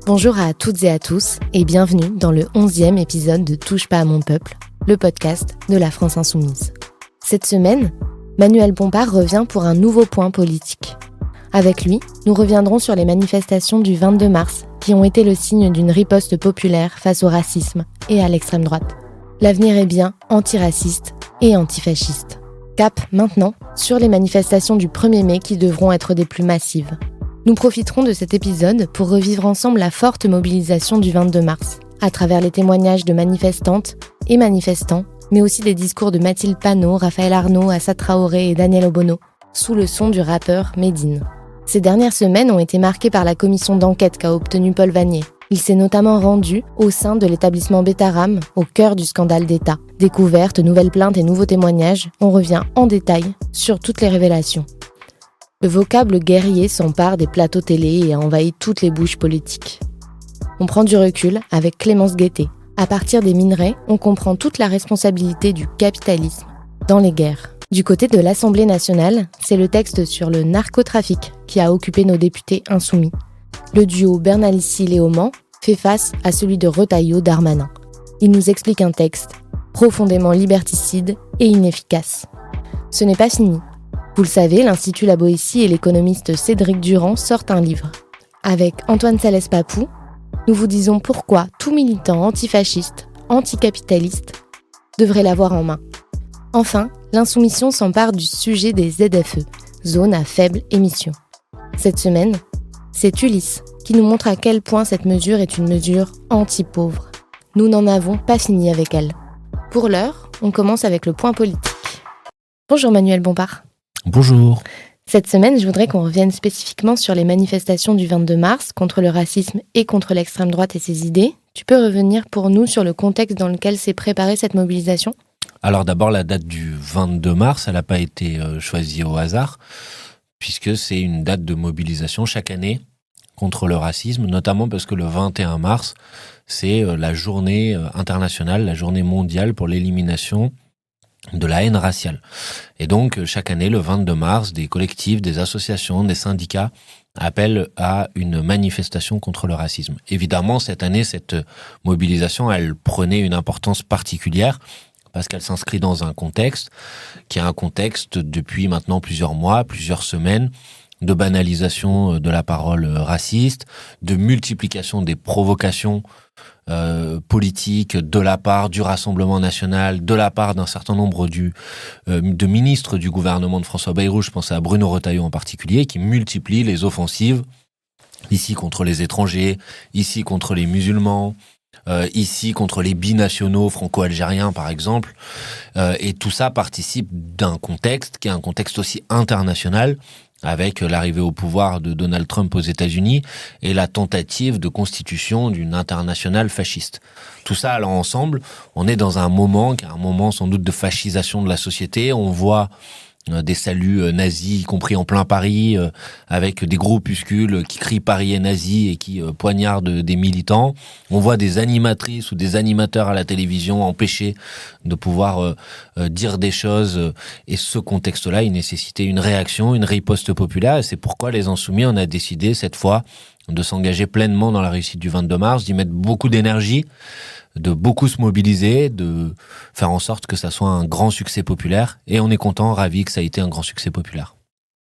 Bonjour à toutes et à tous et bienvenue dans le 11e épisode de Touche pas à mon peuple, le podcast de la France Insoumise. Cette semaine, Manuel Bompard revient pour un nouveau point politique. Avec lui, nous reviendrons sur les manifestations du 22 mars qui ont été le signe d'une riposte populaire face au racisme et à l'extrême droite. L'avenir est bien antiraciste et antifasciste. Cap maintenant sur les manifestations du 1er mai qui devront être des plus massives. Nous profiterons de cet épisode pour revivre ensemble la forte mobilisation du 22 mars, à travers les témoignages de manifestantes et manifestants, mais aussi des discours de Mathilde Panot, Raphaël Arnaud, Assa Traoré et Daniel Obono, sous le son du rappeur Medine. Ces dernières semaines ont été marquées par la commission d'enquête qu'a obtenue Paul Vanier. Il s'est notamment rendu au sein de l'établissement Betaram, au cœur du scandale d'État. Découvertes, nouvelles plaintes et nouveaux témoignages, on revient en détail sur toutes les révélations. Le vocable guerrier s'empare des plateaux télé et a envahi toutes les bouches politiques. On prend du recul avec Clémence Guettet. À partir des minerais, on comprend toute la responsabilité du capitalisme dans les guerres. Du côté de l'Assemblée nationale, c'est le texte sur le narcotrafic qui a occupé nos députés insoumis. Le duo Bernalicis-Léaumont fait face à celui de Retailleau-Darmanin. Il nous explique un texte profondément liberticide et inefficace. Ce n'est pas fini. Vous le savez, l'Institut La Boétie et l'économiste Cédric Durand sortent un livre. Avec Antoine Salès-Papou, nous vous disons pourquoi tout militant antifasciste, anticapitaliste, devrait l'avoir en main. Enfin, l'insoumission s'empare du sujet des ZFE, zones à faible émission. Cette semaine, c'est Ulysse qui nous montre à quel point cette mesure est une mesure anti-pauvre. Nous n'en avons pas fini avec elle. Pour l'heure, on commence avec le point politique. Bonjour Manuel Bompard. Bonjour. Cette semaine, je voudrais qu'on revienne spécifiquement sur les manifestations du 22 mars contre le racisme et contre l'extrême droite et ses idées. Tu peux revenir pour nous sur le contexte dans lequel s'est préparée cette mobilisation ? Alors d'abord, la date du 22 mars, elle n'a pas été choisie au hasard, puisque c'est une date de mobilisation chaque année contre le racisme, notamment parce que le 21 mars, c'est la journée internationale, la journée mondiale pour l'élimination de la haine raciale. Et donc, chaque année, le 22 mars, des collectifs, des associations, des syndicats appellent à une manifestation contre le racisme. Évidemment, cette année, cette mobilisation, elle prenait une importance particulière parce qu'elle s'inscrit dans un contexte qui est un contexte depuis maintenant plusieurs mois, plusieurs semaines, de banalisation de la parole raciste, de multiplication des provocations politique de la part du Rassemblement national, de la part d'un certain nombre de ministres du gouvernement de François Bayrou, je pense à Bruno Retailleau en particulier, qui multiplie les offensives, ici contre les étrangers, ici contre les musulmans, ici contre les binationaux franco-algériens par exemple, et tout ça participe d'un contexte qui est un contexte aussi international, avec l'arrivée au pouvoir de Donald Trump aux États-Unis et la tentative de constitution d'une internationale fasciste. Tout ça allant ensemble, on est dans un moment qui est un moment sans doute de fascisation de la société. On voit des saluts nazis, y compris en plein Paris, avec des groupuscules qui crient Paris est nazi et qui poignardent des militants. On voit des animatrices ou des animateurs à la télévision empêchés de pouvoir dire des choses. Et ce contexte-là, il nécessitait une réaction, une riposte populaire. Et c'est pourquoi les Insoumis, on a décidé cette fois de s'engager pleinement dans la réussite du 22 mars, d'y mettre beaucoup d'énergie, de beaucoup se mobiliser, de faire en sorte que ça soit un grand succès populaire. Et on est content, ravi que ça ait été un grand succès populaire.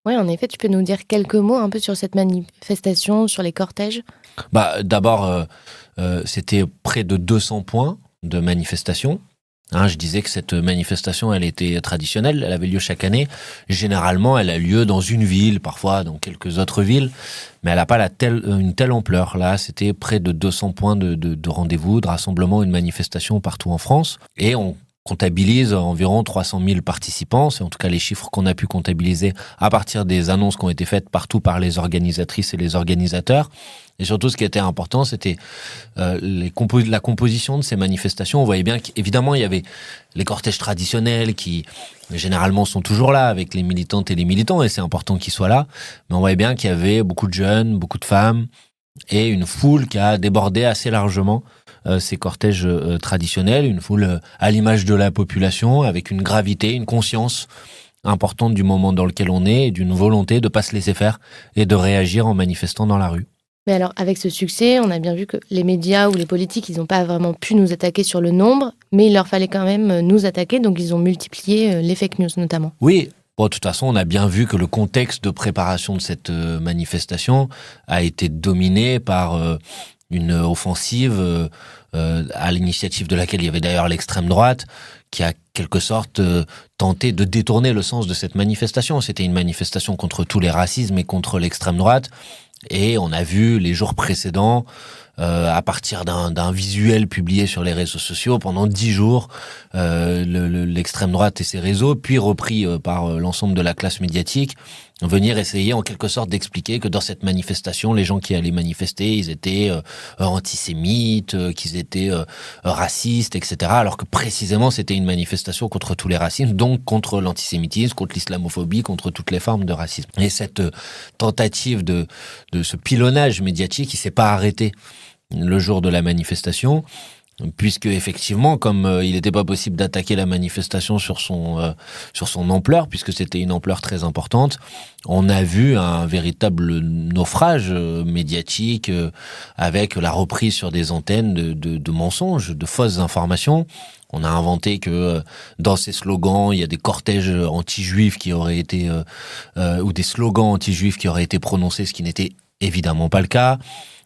Oui, en effet, tu peux nous dire quelques mots un peu sur cette manifestation, sur les cortèges ? D'abord, c'était près de 200 points de manifestation. Je disais que cette manifestation, elle était traditionnelle, elle avait lieu chaque année. Généralement, elle a lieu dans une ville, parfois dans quelques autres villes, mais elle n'a pas une telle ampleur. Là, c'était près de 200 points de rendez-vous, de rassemblement, une manifestation partout en France. Et on comptabilise environ 300 000 participants. C'est en tout cas les chiffres qu'on a pu comptabiliser à partir des annonces qui ont été faites partout par les organisatrices et les organisateurs. Et surtout, ce qui était important, c'était la composition de ces manifestations. On voyait bien qu'évidemment, il y avait les cortèges traditionnels qui, généralement, sont toujours là avec les militantes et les militants, et c'est important qu'ils soient là. Mais on voyait bien qu'il y avait beaucoup de jeunes, beaucoup de femmes, et une foule qui a débordé assez largement ces cortèges traditionnels, une foule à l'image de la population, avec une gravité, une conscience importante du moment dans lequel on est, et d'une volonté de ne pas se laisser faire et de réagir en manifestant dans la rue. Mais alors, avec ce succès, on a bien vu que les médias ou les politiques, ils n'ont pas vraiment pu nous attaquer sur le nombre, mais il leur fallait quand même nous attaquer, donc ils ont multiplié les fake news notamment. Oui. Bon, de toute façon, on a bien vu que le contexte de préparation de cette manifestation a été dominé par une offensive à l'initiative de laquelle il y avait d'ailleurs l'extrême droite, qui a quelque sorte tenté de détourner le sens de cette manifestation. C'était une manifestation contre tous les racismes et contre l'extrême droite. Et on a vu les jours précédents, à partir d'un visuel publié sur les réseaux sociaux, pendant 10 jours, l'extrême droite et ses réseaux, puis repris par l'ensemble de la classe médiatique, venir essayer en quelque sorte d'expliquer que dans cette manifestation, les gens qui allaient manifester, ils étaient antisémites, qu'ils étaient racistes, etc. Alors que précisément, c'était une manifestation contre tous les racismes, donc contre l'antisémitisme, contre l'islamophobie, contre toutes les formes de racisme. Et cette tentative de ce pilonnage médiatique, il s'est pas arrêté le jour de la manifestation, puisque effectivement, comme il n'était pas possible d'attaquer la manifestation sur son ampleur, puisque c'était une ampleur très importante, on a vu un véritable naufrage médiatique avec la reprise sur des antennes de mensonges, de fausses informations. On a inventé que dans ces slogans, il y a des cortèges anti-juifs qui auraient été ou des slogans anti-juifs qui auraient été prononcés, ce qui n'était évidemment pas le cas.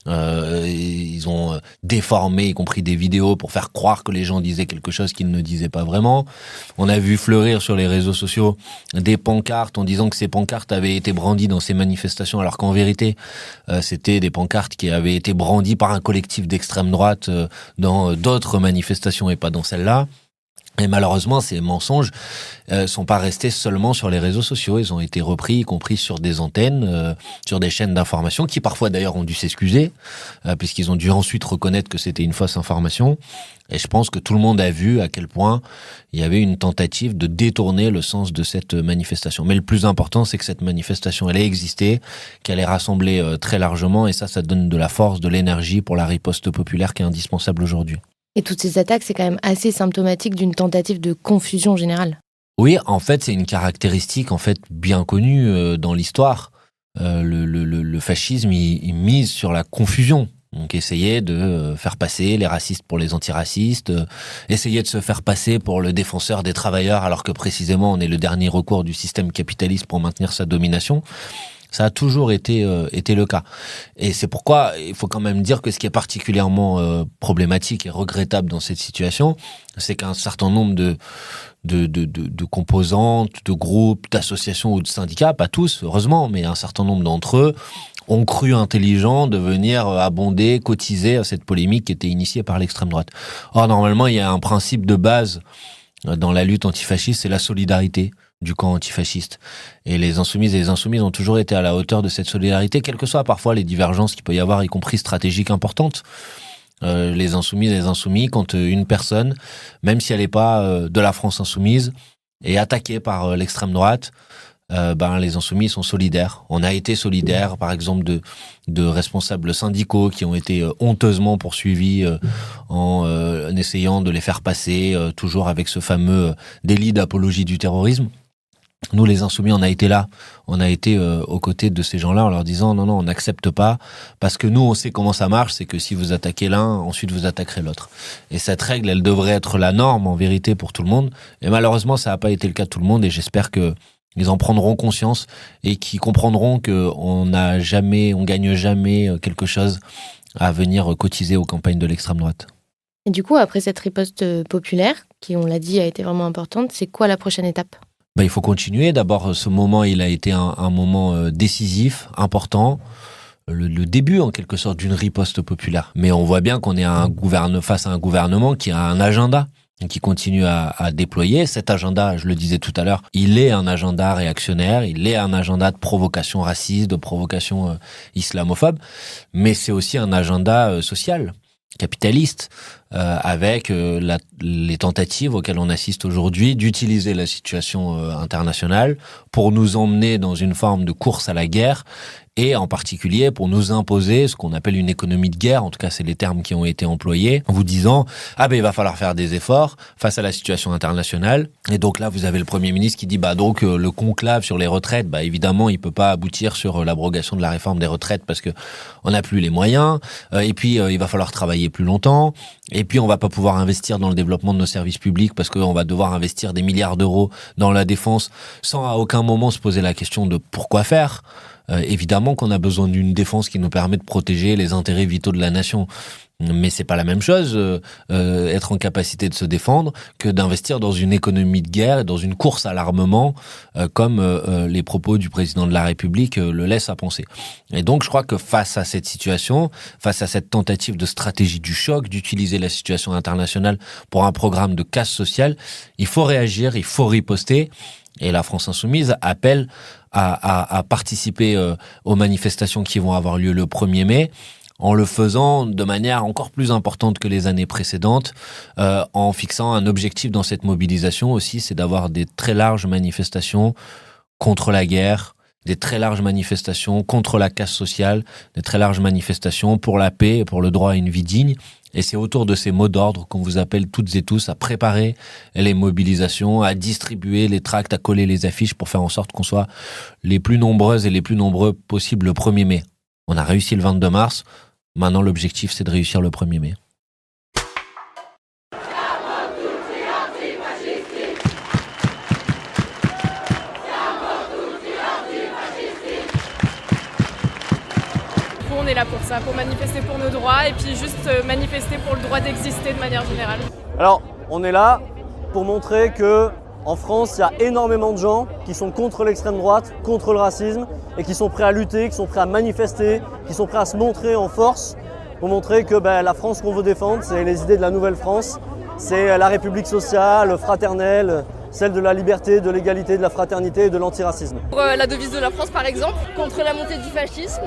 Ils ont déformé, y compris des vidéos, pour faire croire que les gens disaient quelque chose qu'ils ne disaient pas vraiment. On a vu fleurir sur les réseaux sociaux des pancartes en disant que ces pancartes avaient été brandies dans ces manifestations, alors qu'en vérité, c'était des pancartes qui avaient été brandies par un collectif d'extrême droite dans d'autres manifestations et pas dans celle-là. Et malheureusement, ces mensonges sont pas restés seulement sur les réseaux sociaux. Ils ont été repris, y compris sur des antennes, sur des chaînes d'information, qui parfois d'ailleurs ont dû s'excuser, puisqu'ils ont dû ensuite reconnaître que c'était une fausse information. Et je pense que tout le monde a vu à quel point il y avait une tentative de détourner le sens de cette manifestation. Mais le plus important, c'est que cette manifestation, elle ait existé, qu'elle ait rassemblé très largement, et ça donne de la force, de l'énergie pour la riposte populaire qui est indispensable aujourd'hui. Et toutes ces attaques, c'est quand même assez symptomatique d'une tentative de confusion générale. Oui, en fait, c'est une caractéristique en fait bien connue dans l'histoire. Le fascisme, il mise sur la confusion. Donc, essayer de faire passer les racistes pour les antiracistes, essayer de se faire passer pour le défenseur des travailleurs, alors que précisément, on est le dernier recours du système capitaliste pour maintenir sa domination. Ça a toujours été le cas. Et c'est pourquoi il faut quand même dire que ce qui est particulièrement problématique et regrettable dans cette situation, c'est qu'un certain nombre de composantes, de groupes, d'associations ou de syndicats, pas tous, heureusement, mais un certain nombre d'entre eux, ont cru intelligent de venir abonder, cotiser à cette polémique qui était initiée par l'extrême droite. Or, normalement, il y a un principe de base dans la lutte antifasciste, c'est la solidarité du camp antifasciste. Et les insoumises et les insoumises ont toujours été à la hauteur de cette solidarité, quelles que soient parfois les divergences qu'il peut y avoir, y compris stratégiques importantes. Les insoumises et les insoumis, quand une personne, même si elle n'est pas de la France insoumise, est attaquée par l'extrême droite, les insoumis sont solidaires. On a été solidaires, par exemple, de responsables syndicaux qui ont été honteusement poursuivis en essayant de les faire passer, toujours avec ce fameux délit d'apologie du terrorisme. Nous, les insoumis, on a été là. On a été aux côtés de ces gens-là en leur disant non, on n'accepte pas, parce que nous, on sait comment ça marche, c'est que si vous attaquez l'un, ensuite vous attaquerez l'autre. Et cette règle, elle devrait être la norme, en vérité, pour tout le monde. Et malheureusement, ça n'a pas été le cas de tout le monde, et j'espère que ils en prendront conscience et qu'ils comprendront qu'on gagne jamais quelque chose à venir cotiser aux campagnes de l'extrême droite. Et du coup, après cette riposte populaire, qui, on l'a dit, a été vraiment importante, c'est quoi la prochaine étape ? Il faut continuer. D'abord, ce moment, il a été un moment décisif, important. Le début, en quelque sorte, d'une riposte populaire. Mais on voit bien qu'on est face à un gouvernement qui a un agenda, qui continue à déployer. Cet agenda, je le disais tout à l'heure, il est un agenda réactionnaire, il est un agenda de provocation raciste, de provocation islamophobe, mais c'est aussi un agenda social, capitaliste, avec les tentatives auxquelles on assiste aujourd'hui d'utiliser la situation internationale pour nous emmener dans une forme de course à la guerre, et en particulier pour nous imposer ce qu'on appelle une économie de guerre, en tout cas c'est les termes qui ont été employés, en vous disant il va falloir faire des efforts face à la situation internationale. Et donc là vous avez le Premier ministre qui dit donc le conclave sur les retraites, évidemment il peut pas aboutir sur l'abrogation de la réforme des retraites parce que on n'a plus les moyens, et puis il va falloir travailler plus longtemps, et puis on va pas pouvoir investir dans le développement de nos services publics parce qu'on va devoir investir des milliards d'euros dans la défense sans à aucun moment se poser la question de pourquoi faire. Évidemment qu'on a besoin d'une défense qui nous permet de protéger les intérêts vitaux de la nation. Mais c'est pas la même chose, être en capacité de se défendre, que d'investir dans une économie de guerre et dans une course à l'armement, comme les propos du président de la République le laissent à penser. Et donc je crois que face à cette situation, face à cette tentative de stratégie du choc, d'utiliser la situation internationale pour un programme de casse sociale, il faut réagir, il faut riposter. Et la France Insoumise appelle à participer aux manifestations qui vont avoir lieu le 1er mai, en le faisant de manière encore plus importante que les années précédentes, en fixant un objectif dans cette mobilisation aussi, c'est d'avoir des très larges manifestations contre la guerre, des très larges manifestations contre la casse sociale, des très larges manifestations pour la paix et pour le droit à une vie digne. Et c'est autour de ces mots d'ordre qu'on vous appelle toutes et tous à préparer les mobilisations, à distribuer les tracts, à coller les affiches pour faire en sorte qu'on soit les plus nombreuses et les plus nombreux possible le 1er mai. On a réussi le 22 mars. Maintenant, l'objectif, c'est de réussir le 1er mai. On est là pour ça, pour manifester pour nos droits et puis juste manifester pour le droit d'exister de manière générale. Alors, on est là pour montrer que en France, il y a énormément de gens qui sont contre l'extrême droite, contre le racisme et qui sont prêts à lutter, qui sont prêts à manifester, qui sont prêts à se montrer en force pour montrer que la France qu'on veut défendre, c'est les idées de la nouvelle France, c'est la République sociale, fraternelle, celle de la liberté, de l'égalité, de la fraternité et de l'antiracisme. Pour la devise de la France par exemple, contre la montée du fascisme,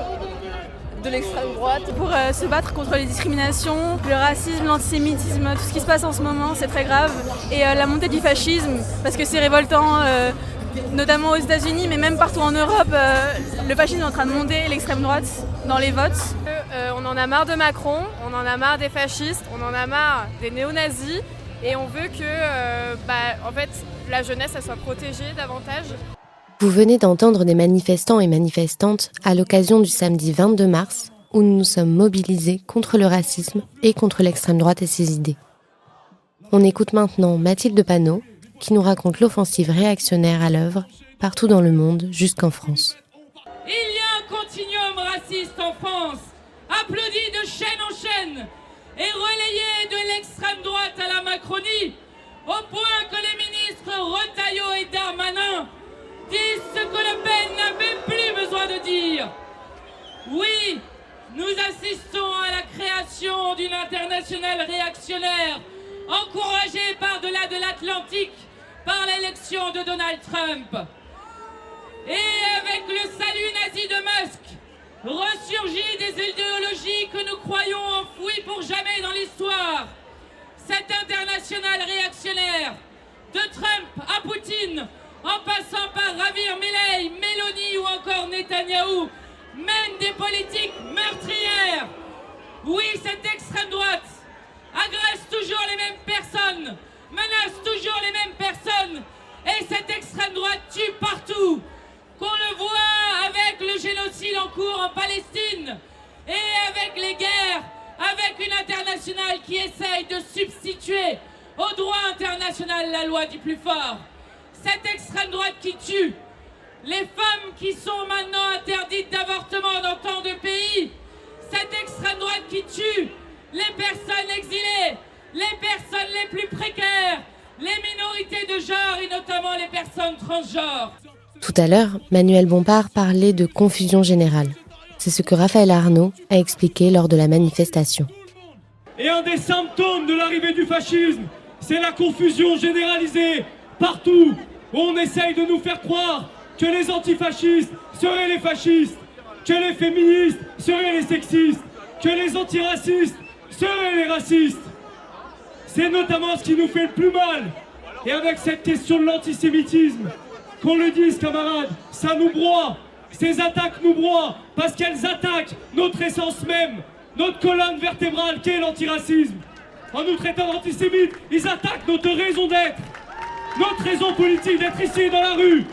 de l'extrême droite. Pour se battre contre les discriminations, le racisme, l'antisémitisme, tout ce qui se passe en ce moment, c'est très grave. Et la montée du fascisme, parce que c'est révoltant, notamment aux États-Unis, mais même partout en Europe, le fascisme est en train de monter, l'extrême droite, dans les votes. On en a marre de Macron, on en a marre des fascistes, on en a marre des néo-nazis, et on veut que en fait, la jeunesse elle soit protégée davantage. Vous venez d'entendre des manifestants et manifestantes à l'occasion du samedi 22 mars, où nous nous sommes mobilisés contre le racisme et contre l'extrême droite et ses idées. On écoute maintenant Mathilde Panot, qui nous raconte l'offensive réactionnaire à l'œuvre, partout dans le monde, jusqu'en France. Il y a un continuum raciste en France, applaudi de chaîne en chaîne, et relayé de l'extrême droite à la Macronie, au point que les ministres Retailleau et Darmanin disent ce que Le Pen n'a même plus besoin de dire. Oui, nous assistons à la création d'une internationale réactionnaire, encouragée par-delà de l'Atlantique par l'élection de Donald Trump. Et avec le salut nazi de Musk, ressurgit des idéologies que nous croyons enfouies pour jamais dans l'histoire. Cette internationale réactionnaire, de Trump à Poutine, en passant par Ravir Milei, Meloni ou encore Netanyahou, mène des politiques meurtrières. Oui, cette extrême droite agresse toujours les mêmes personnes, menace toujours les mêmes personnes, et cette extrême droite tue partout. Qu'on le voit avec le génocide en cours en Palestine, et avec les guerres, avec une internationale qui essaye de substituer au droit international la loi du plus fort. Cette extrême droite qui tue les femmes qui sont maintenant interdites d'avortement dans tant de pays. Cette extrême droite qui tue les personnes exilées, les personnes les plus précaires, les minorités de genre et notamment les personnes transgenres. Tout à l'heure, Manuel Bompard parlait de confusion générale. C'est ce que Raphaël Arnaud a expliqué lors de la manifestation. Et un des symptômes de l'arrivée du fascisme, c'est la confusion généralisée partout où on essaye de nous faire croire que les antifascistes seraient les fascistes, que les féministes seraient les sexistes, que les antiracistes seraient les racistes. C'est notamment ce qui nous fait le plus mal. Et avec cette question de l'antisémitisme, qu'on le dise camarades, ça nous broie. Ces attaques nous broient parce qu'elles attaquent notre essence même, notre colonne vertébrale qu'est l'antiracisme. En nous traitant d'antisémites, ils attaquent notre raison d'être, notre raison politique d'être ici dans la rue.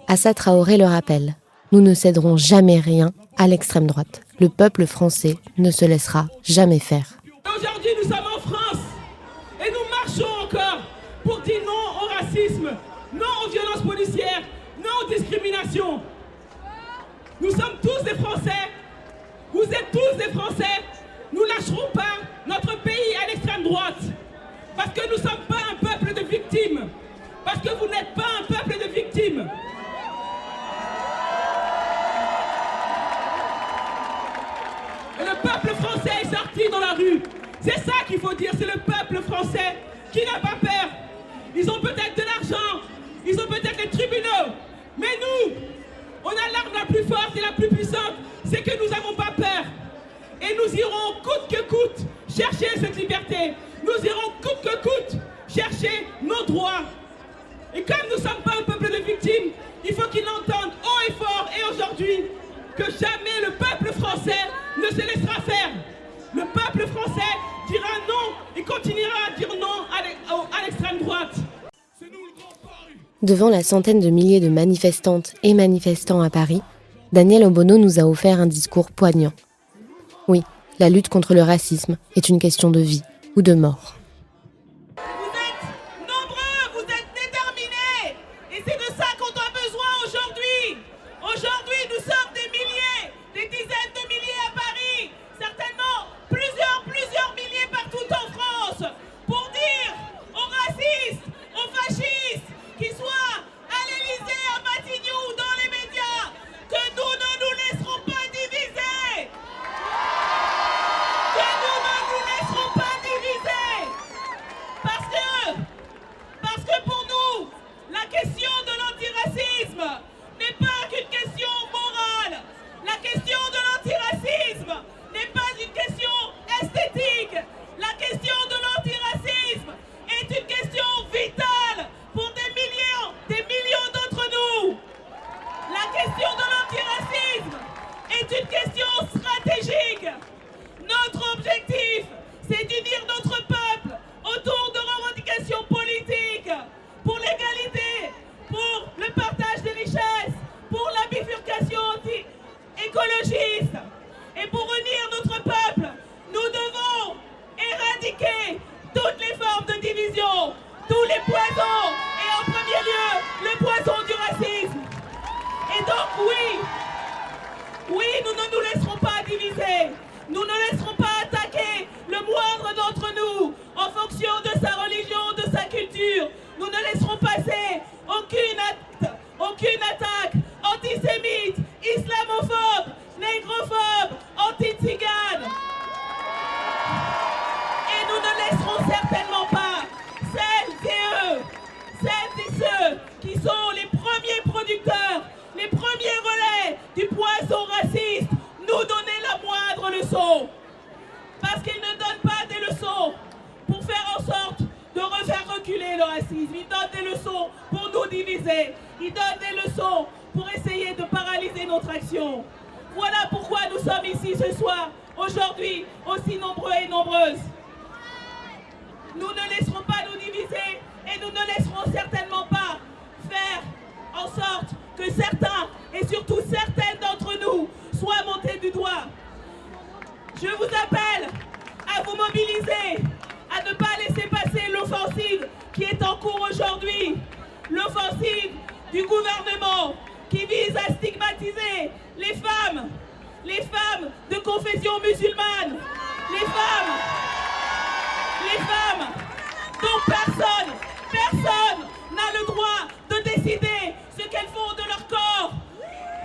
Assa Traoré le rappelle, nous ne céderons jamais rien à l'extrême droite. Le peuple français ne se laissera jamais faire. Aujourd'hui, nous sommes en France et nous marchons encore pour dire non au racisme, non aux violences policières, non aux discriminations. Nous sommes tous des Français, vous êtes tous des Français. Nous ne lâcherons pas notre pays à l'extrême droite parce que nous ne sommes pas un peuple de victimes, parce que vous n'êtes pas un peuple de victimes. Et le peuple français est sorti dans la rue. C'est ça qu'il faut dire, c'est le peuple français qui n'a pas peur. Ils ont peut-être de l'argent, ils ont peut-être les tribunaux, mais nous, on a l'arme la plus forte et la plus puissante, c'est que nous n'avons pas peur. Et nous irons coûte que coûte chercher cette liberté. Nous irons coûte que coûte chercher nos droits. Et comme nous ne sommes pas un peuple de victimes, il faut qu'ils l'entendent haut et fort et aujourd'hui que jamais le peuple français ne se laissera faire. Le peuple français dira non et continuera à dire non à l'extrême droite. Devant la centaine de milliers de manifestantes et manifestants à Paris, Daniel Obono nous a offert un discours poignant. Oui, la lutte contre le racisme est une question de vie ou de mort. Vous êtes nombreux, vous êtes déterminés et c'est de ça qu'on a besoin aujourd'hui. Aujourd'hui, nous sommes des milliers, des dizaines de milliers à Paris, certainement plusieurs milliers partout en France, pour dire aux racistes, aux fascistes, qu'ils soient à l'Élysée, à Matignon ou dans les médias, que nous ne nous laisserons pas diviser. Que nous ne nous laisserons pas diviser. Parce que pour nous, la question de l'antiracisme n'est pas qu'une question morale. La question de l'antiracisme n'est pas une question esthétique. La question de l'antiracisme est une question vitale pour des millions d'entre nous. La question de l'antiracisme est une question stratégique. Notre objectif, c'est d'unir notre peuple autour de revendications politiques pour l'égalité, pour le partage des richesses, pour la bifurcation anti-écologiste. Et pour unir notre peuple, nous devons éradiquer toutes les formes de division, tous les poisons, et en premier lieu, le poison du racisme. Et donc oui, nous ne nous laisserons pas diviser. Nous ne laisserons pas attaquer le moindre d'entre nous en fonction de sa religion, de sa culture. Nous ne laisserons passer aucune attaque antisémite, islamophobe, négrophobe, anti-tzigane. Et nous ne laisserons certainement pas celles et ceux qui sont les premiers producteurs, les premiers relais du poison raciste, nous donner la moindre leçon. Parce qu'ils ne donnent pas des leçons pour faire en sorte de refaire reculer le racisme. Ils donnent des leçons pour nous diviser. Ils donnent des leçons pour essayer de paralyser notre action. Voilà pourquoi nous sommes ici ce soir, aujourd'hui, aussi nombreux et nombreuses. Nous ne laisserons pas nous diviser et nous ne laisserons certainement pas faire en sorte que certains, et surtout certaines d'entre nous, soient montés du doigt. Je vous appelle à vous mobiliser, à ne pas laisser passer l'offensive qui est en cours aujourd'hui. L'offensive du gouvernement qui vise à stigmatiser les femmes de confession musulmane, les femmes dont personne n'a le droit de décider ce qu'elles font de leur corps,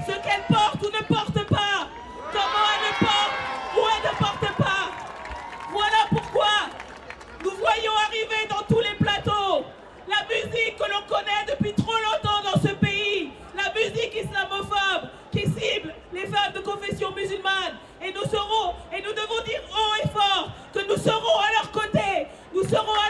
ce qu'elles portent ou ne portent pas, comment elles le portent ou elles ne portent pas. Voilà pourquoi nous voyons arriver dans tous les plateaux la musique que l'on connaît depuis trop longtemps dans ce pays, la musique islamophobe qui cible les femmes de confession musulmane. Et nous devons dire haut et fort que nous serons à leur côté, nous serons à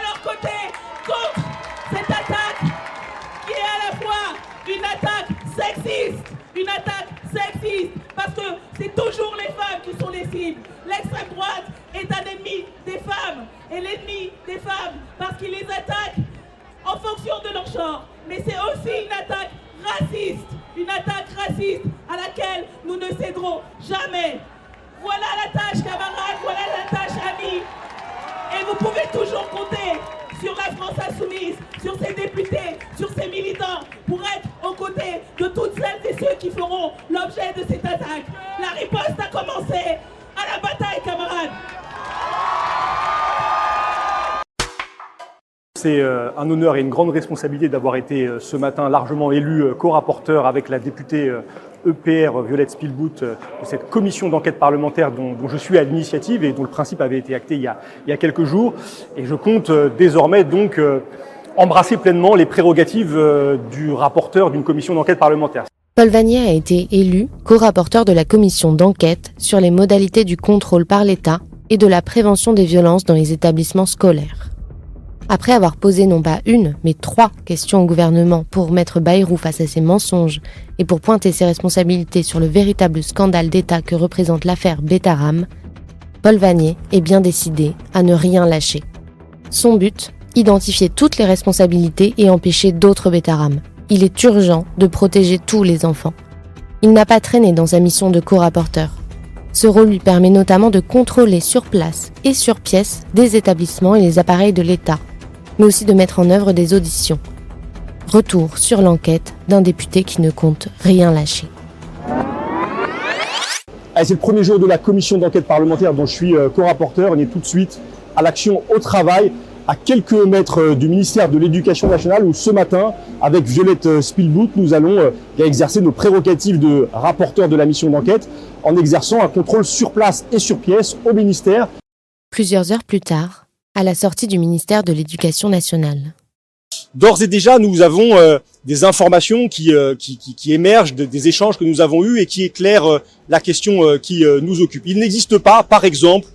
c'est toujours les femmes qui sont les cibles. L'extrême droite est un ennemi des femmes, et l'ennemi des femmes parce qu'il les attaque en fonction de leur genre. Mais c'est aussi une attaque raciste à laquelle nous ne céderons jamais. Voilà la tâche, camarades, voilà la tâche, amis. Et vous pouvez toujours compter sur la France insoumise, sur ses députés, sur ses militants, pour être aux côtés de toutes celles et ceux qui feront l'objet de cette attaque. La riposte a commencé. À la bataille, camarades. C'est un honneur et une grande responsabilité d'avoir été ce matin largement élu co-rapporteur avec la députée EPR Violette Spilbout de cette commission d'enquête parlementaire dont je suis à l'initiative et dont le principe avait été acté il y a quelques jours. Et je compte désormais donc embrasser pleinement les prérogatives du rapporteur d'une commission d'enquête parlementaire. Paul Vannier a été élu co-rapporteur de la commission d'enquête sur les modalités du contrôle par l'État et de la prévention des violences dans les établissements scolaires. Après avoir posé non pas une, mais 3 questions au gouvernement pour mettre Bayrou face à ses mensonges et pour pointer ses responsabilités sur le véritable scandale d'État que représente l'affaire Betaram, Paul Vannier est bien décidé à ne rien lâcher. Son but, identifier toutes les responsabilités et empêcher d'autres Betaram. Il est urgent de protéger tous les enfants. Il n'a pas traîné dans sa mission de co-rapporteur. Ce rôle lui permet notamment de contrôler sur place et sur pièce des établissements et les appareils de l'État, mais aussi de mettre en œuvre des auditions. Retour sur l'enquête d'un député qui ne compte rien lâcher. Allez, c'est le premier jour de la commission d'enquête parlementaire dont je suis co-rapporteur. On est tout de suite à l'action, au travail, à quelques mètres du ministère de l'Éducation nationale où ce matin, avec Violette Spilbout, nous allons exercer nos prérogatives de rapporteur de la mission d'enquête en exerçant un contrôle sur place et sur pièce au ministère. Plusieurs heures plus tard, à la sortie du ministère de l'Éducation nationale. D'ores et déjà, nous avons des informations qui émergent des échanges que nous avons eus et qui éclairent la question qui nous occupe. Il n'existe pas, par exemple,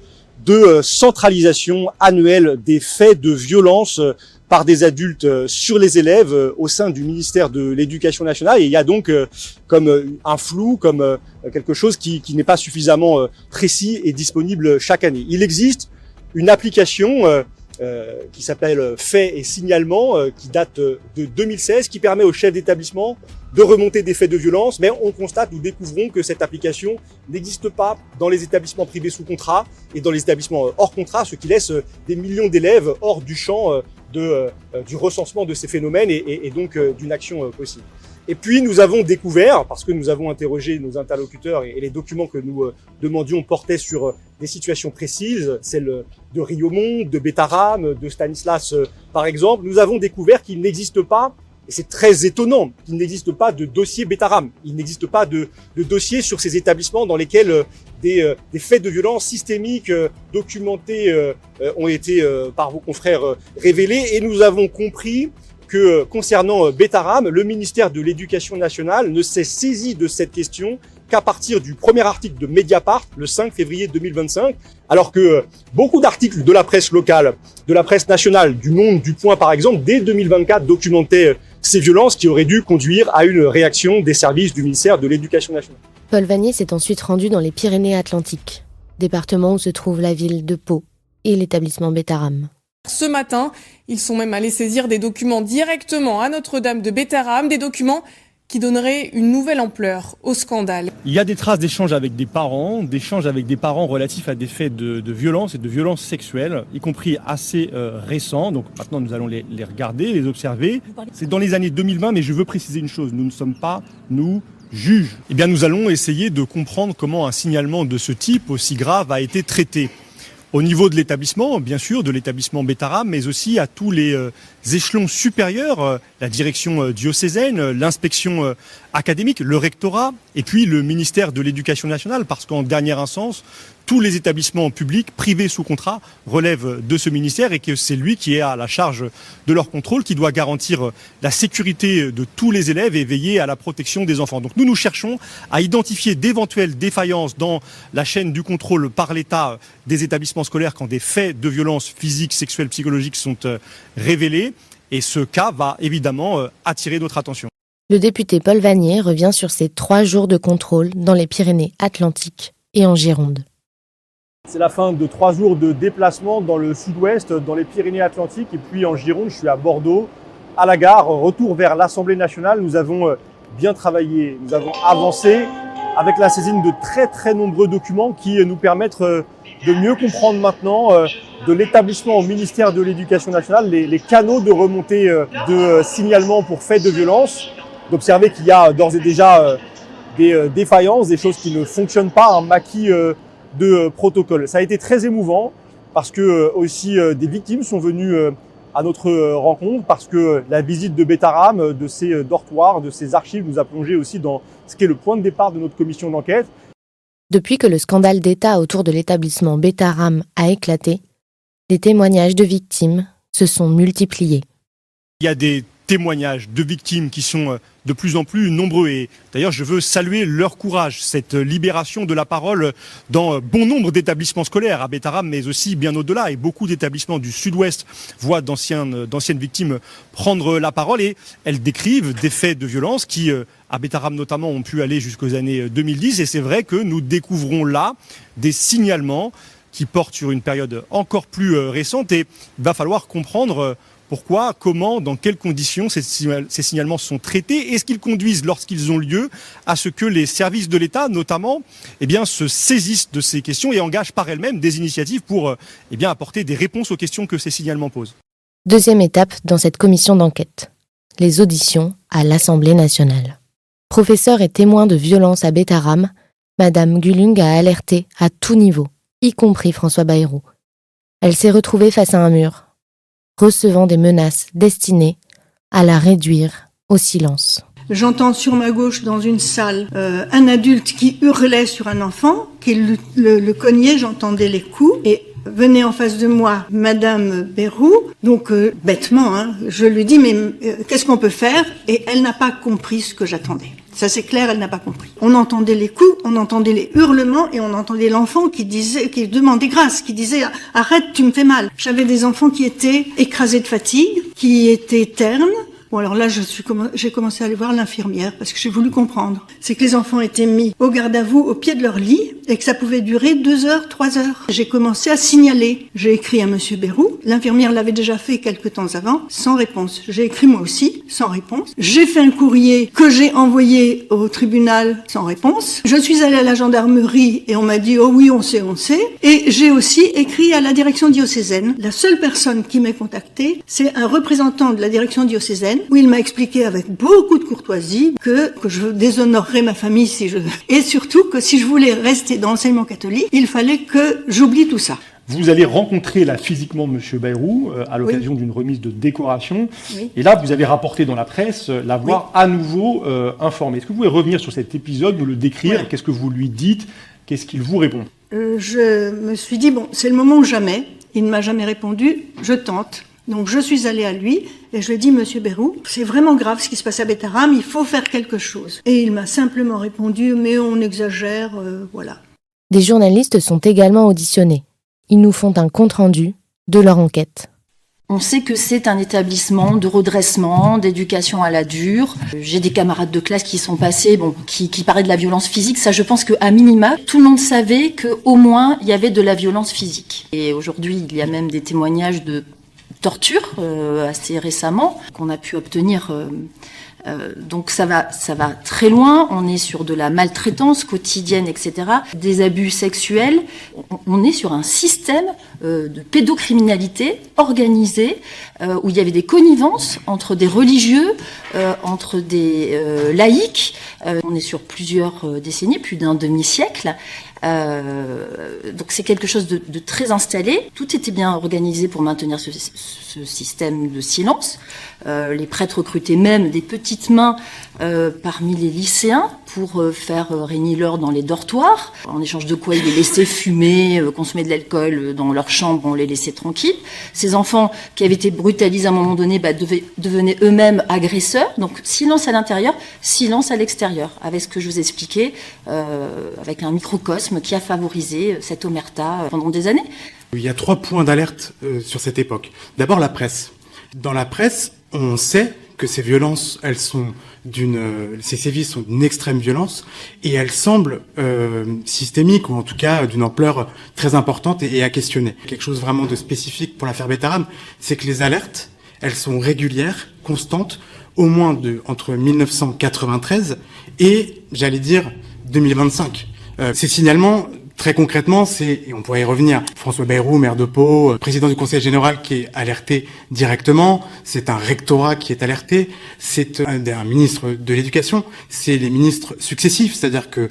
de centralisation annuelle des faits de violence par des adultes sur les élèves au sein du ministère de l'Éducation nationale. Et il y a donc comme un flou, comme quelque chose qui n'est pas suffisamment précis et disponible chaque année. Il existe une application qui s'appelle Faits et signalements, qui date de 2016, qui permet aux chefs d'établissement de remonter des faits de violence, mais on constate, nous découvrons que cette application n'existe pas dans les établissements privés sous contrat et dans les établissements hors contrat, ce qui laisse des millions d'élèves hors du champ du recensement de ces phénomènes et donc d'une action possible. Et puis nous avons découvert, parce que nous avons interrogé nos interlocuteurs et les documents que nous demandions portaient sur des situations précises, celles de Riomont, de Betaram, de Stanislas par exemple, nous avons découvert qu'il n'existe pas, et c'est très étonnant, qu'il n'existe pas de dossier Betaram. Il n'existe pas de dossier sur ces établissements dans lesquels des faits de violence systémiques documentés ont été par vos confrères révélés, et nous avons compris que concernant Betaram, le ministère de l'Éducation nationale ne s'est saisi de cette question qu'à partir du premier article de Mediapart, le 5 février 2025, alors que beaucoup d'articles de la presse locale, de la presse nationale, du Monde, du Point par exemple, dès 2024 documentaient ces violences qui auraient dû conduire à une réaction des services du ministère de l'Éducation nationale. Paul Vannier s'est ensuite rendu dans les Pyrénées-Atlantiques, département où se trouve la ville de Pau et l'établissement Betaram. Ce matin, ils sont même allés saisir des documents directement à Notre-Dame de Betaram, des documents qui donneraient une nouvelle ampleur au scandale. Il y a des traces d'échanges avec des parents relatifs à des faits de violence et de violence sexuelle, y compris assez récents. Donc maintenant, nous allons les regarder, les observer. C'est dans les années 2020, mais je veux préciser une chose, nous ne sommes pas, nous, juges. Eh bien, nous allons essayer de comprendre comment un signalement de ce type, aussi grave, a été traité. Au niveau de l'établissement, bien sûr, de l'établissement Betaram, mais aussi à tous les échelons supérieurs, la direction diocésaine, l'inspection académique, le rectorat, et puis le ministère de l'Éducation nationale, parce qu'en dernière instance, tous les établissements publics, privés sous contrat, relèvent de ce ministère et que c'est lui qui est à la charge de leur contrôle, qui doit garantir la sécurité de tous les élèves et veiller à la protection des enfants. Donc nous cherchons à identifier d'éventuelles défaillances dans la chaîne du contrôle par l'État des établissements scolaires quand des faits de violence physique, sexuelle, psychologique sont révélés. Et ce cas va évidemment attirer notre attention. Le député Paul Vannier revient sur ces 3 jours de contrôle dans les Pyrénées-Atlantiques et en Gironde. C'est la fin de 3 jours de déplacement dans le sud-ouest, dans les Pyrénées-Atlantiques et puis en Gironde. Je suis à Bordeaux, à la gare, retour vers l'Assemblée nationale. Nous avons bien travaillé, nous avons avancé avec la saisine de très nombreux documents qui nous permettent de mieux comprendre maintenant de l'établissement au ministère de l'Éducation nationale les canaux de remontée de signalement pour faits de violence, d'observer qu'il y a d'ores et déjà des défaillances, des choses qui ne fonctionnent pas, un maquis de protocole. Ça a été très émouvant parce que aussi des victimes sont venues à notre rencontre, parce que la visite de Betaram, de ces dortoirs, de ces archives nous a plongé aussi dans ce qui est le point de départ de notre commission d'enquête. Depuis que le scandale d'État autour de l'établissement Betaram a éclaté, les témoignages de victimes se sont multipliés. Il y a des témoignages de victimes qui sont de plus en plus nombreux et d'ailleurs je veux saluer leur courage, cette libération de la parole dans bon nombre d'établissements scolaires à Betaram mais aussi bien au-delà, et beaucoup d'établissements du sud-ouest voient d'anciennes victimes prendre la parole et elles décrivent des faits de violence qui à Betaram notamment ont pu aller jusqu'aux années 2010 et c'est vrai que nous découvrons là des signalements qui portent sur une période encore plus récente et il va falloir comprendre pourquoi, comment, dans quelles conditions ces signalements sont traités? Est-ce qu'ils conduisent, lorsqu'ils ont lieu, à ce que les services de l'État, notamment, se saisissent de ces questions et engagent par elles-mêmes des initiatives pour apporter des réponses aux questions que ces signalements posent? Deuxième étape dans cette commission d'enquête, les auditions à l'Assemblée nationale. Professeur et témoin de violences à Betaram, Madame Gulung a alerté à tout niveau, y compris François Bayrou. Elle s'est retrouvée face à un mur, recevant des menaces destinées à la réduire au silence. J'entends sur ma gauche dans une salle un adulte qui hurlait sur un enfant, qui le cognait, j'entendais les coups et venait en face de moi Madame Bayrou, donc bêtement, je lui dis mais qu'est-ce qu'on peut faire? Et elle n'a pas compris ce que j'attendais. Ça c'est clair, elle n'a pas compris. On entendait les coups, on entendait les hurlements et on entendait l'enfant qui demandait grâce, qui disait « Arrête, tu me fais mal ». J'avais des enfants qui étaient écrasés de fatigue, qui étaient ternes. Bon alors là, j'ai commencé à aller voir l'infirmière parce que j'ai voulu comprendre. C'est que les enfants étaient mis au garde à vous au pied de leur lit et que ça pouvait durer 2 heures, 3 heures. J'ai commencé à signaler. J'ai écrit à Monsieur Bayrou. L'infirmière l'avait déjà fait quelque temps avant, sans réponse. J'ai écrit moi aussi, sans réponse. J'ai fait un courrier que j'ai envoyé au tribunal, sans réponse. Je suis allée à la gendarmerie et on m'a dit « Oh oui, on sait ». Et j'ai aussi écrit à la direction diocésaine. La seule personne qui m'ait contactée, c'est un représentant de la direction diocésaine où il m'a expliqué avec beaucoup de courtoisie que je déshonorerais ma famille et surtout que si je voulais rester dans l'enseignement catholique, il fallait que j'oublie tout ça. Vous allez rencontrer là physiquement M. Bayrou à l'occasion d'une remise de décoration. Oui. Et là, vous avez rapporté dans la presse l'avoir à nouveau informé. Est-ce que vous pouvez revenir sur cet épisode, nous le décrire? Oui. Qu'est-ce que vous lui dites? Qu'est-ce qu'il vous répond? Je me suis dit, bon, c'est le moment ou jamais. Il ne m'a jamais répondu. Je tente. Donc je suis allée à lui et je lui ai dit « Monsieur Bayrou, c'est vraiment grave ce qui se passe à Betaram, il faut faire quelque chose ». Et il m'a simplement répondu « Mais on exagère, voilà ». Des journalistes sont également auditionnés. Ils nous font un compte-rendu de leur enquête. On sait que c'est un établissement de redressement, d'éducation à la dure. J'ai des camarades de classe qui sont passés, qui parlaient de la violence physique. Ça, je pense qu'à minima, tout le monde savait qu'au moins, il y avait de la violence physique. Et aujourd'hui, il y a même des témoignages de torture assez récemment qu'on a pu obtenir. Donc ça va très loin. On est sur de la maltraitance quotidienne, etc. Des abus sexuels. On est sur un système de pédocriminalité organisée où il y avait des connivences entre des religieux, entre des laïcs. On est sur plusieurs décennies, plus d'un demi-siècle. Donc c'est quelque chose de très installé. Tout était bien organisé pour maintenir ce système de silence. Les prêtres recrutaient même des petites mains parmi les lycéens pour faire régner l'ordre dans les dortoirs, en échange de quoi ils les laissaient fumer, consommer de l'alcool dans leur chambre, on les laissait tranquilles. Ces enfants qui avaient été brutalisés à un moment donné devenaient eux-mêmes agresseurs. Donc silence à l'intérieur, silence à l'extérieur, avec ce que je vous expliquais, avec un microcosme qui a favorisé cette omerta pendant des années. Il y a 3 points d'alerte sur cette époque. D'abord la presse. Dans la presse, on sait que ces violences, ces sévices sont d'une extrême violence et elles semblent systémiques ou en tout cas d'une ampleur très importante et à questionner. Quelque chose vraiment de spécifique pour l'affaire Betaram, c'est que les alertes, elles sont régulières, constantes, au moins entre 1993 et, j'allais dire, 2025. Ces signalements, très concrètement, et on pourrait y revenir, François Bayrou, maire de Pau, président du Conseil général qui est alerté directement, c'est un rectorat qui est alerté, c'est un ministre de l'Éducation, c'est les ministres successifs, c'est-à-dire que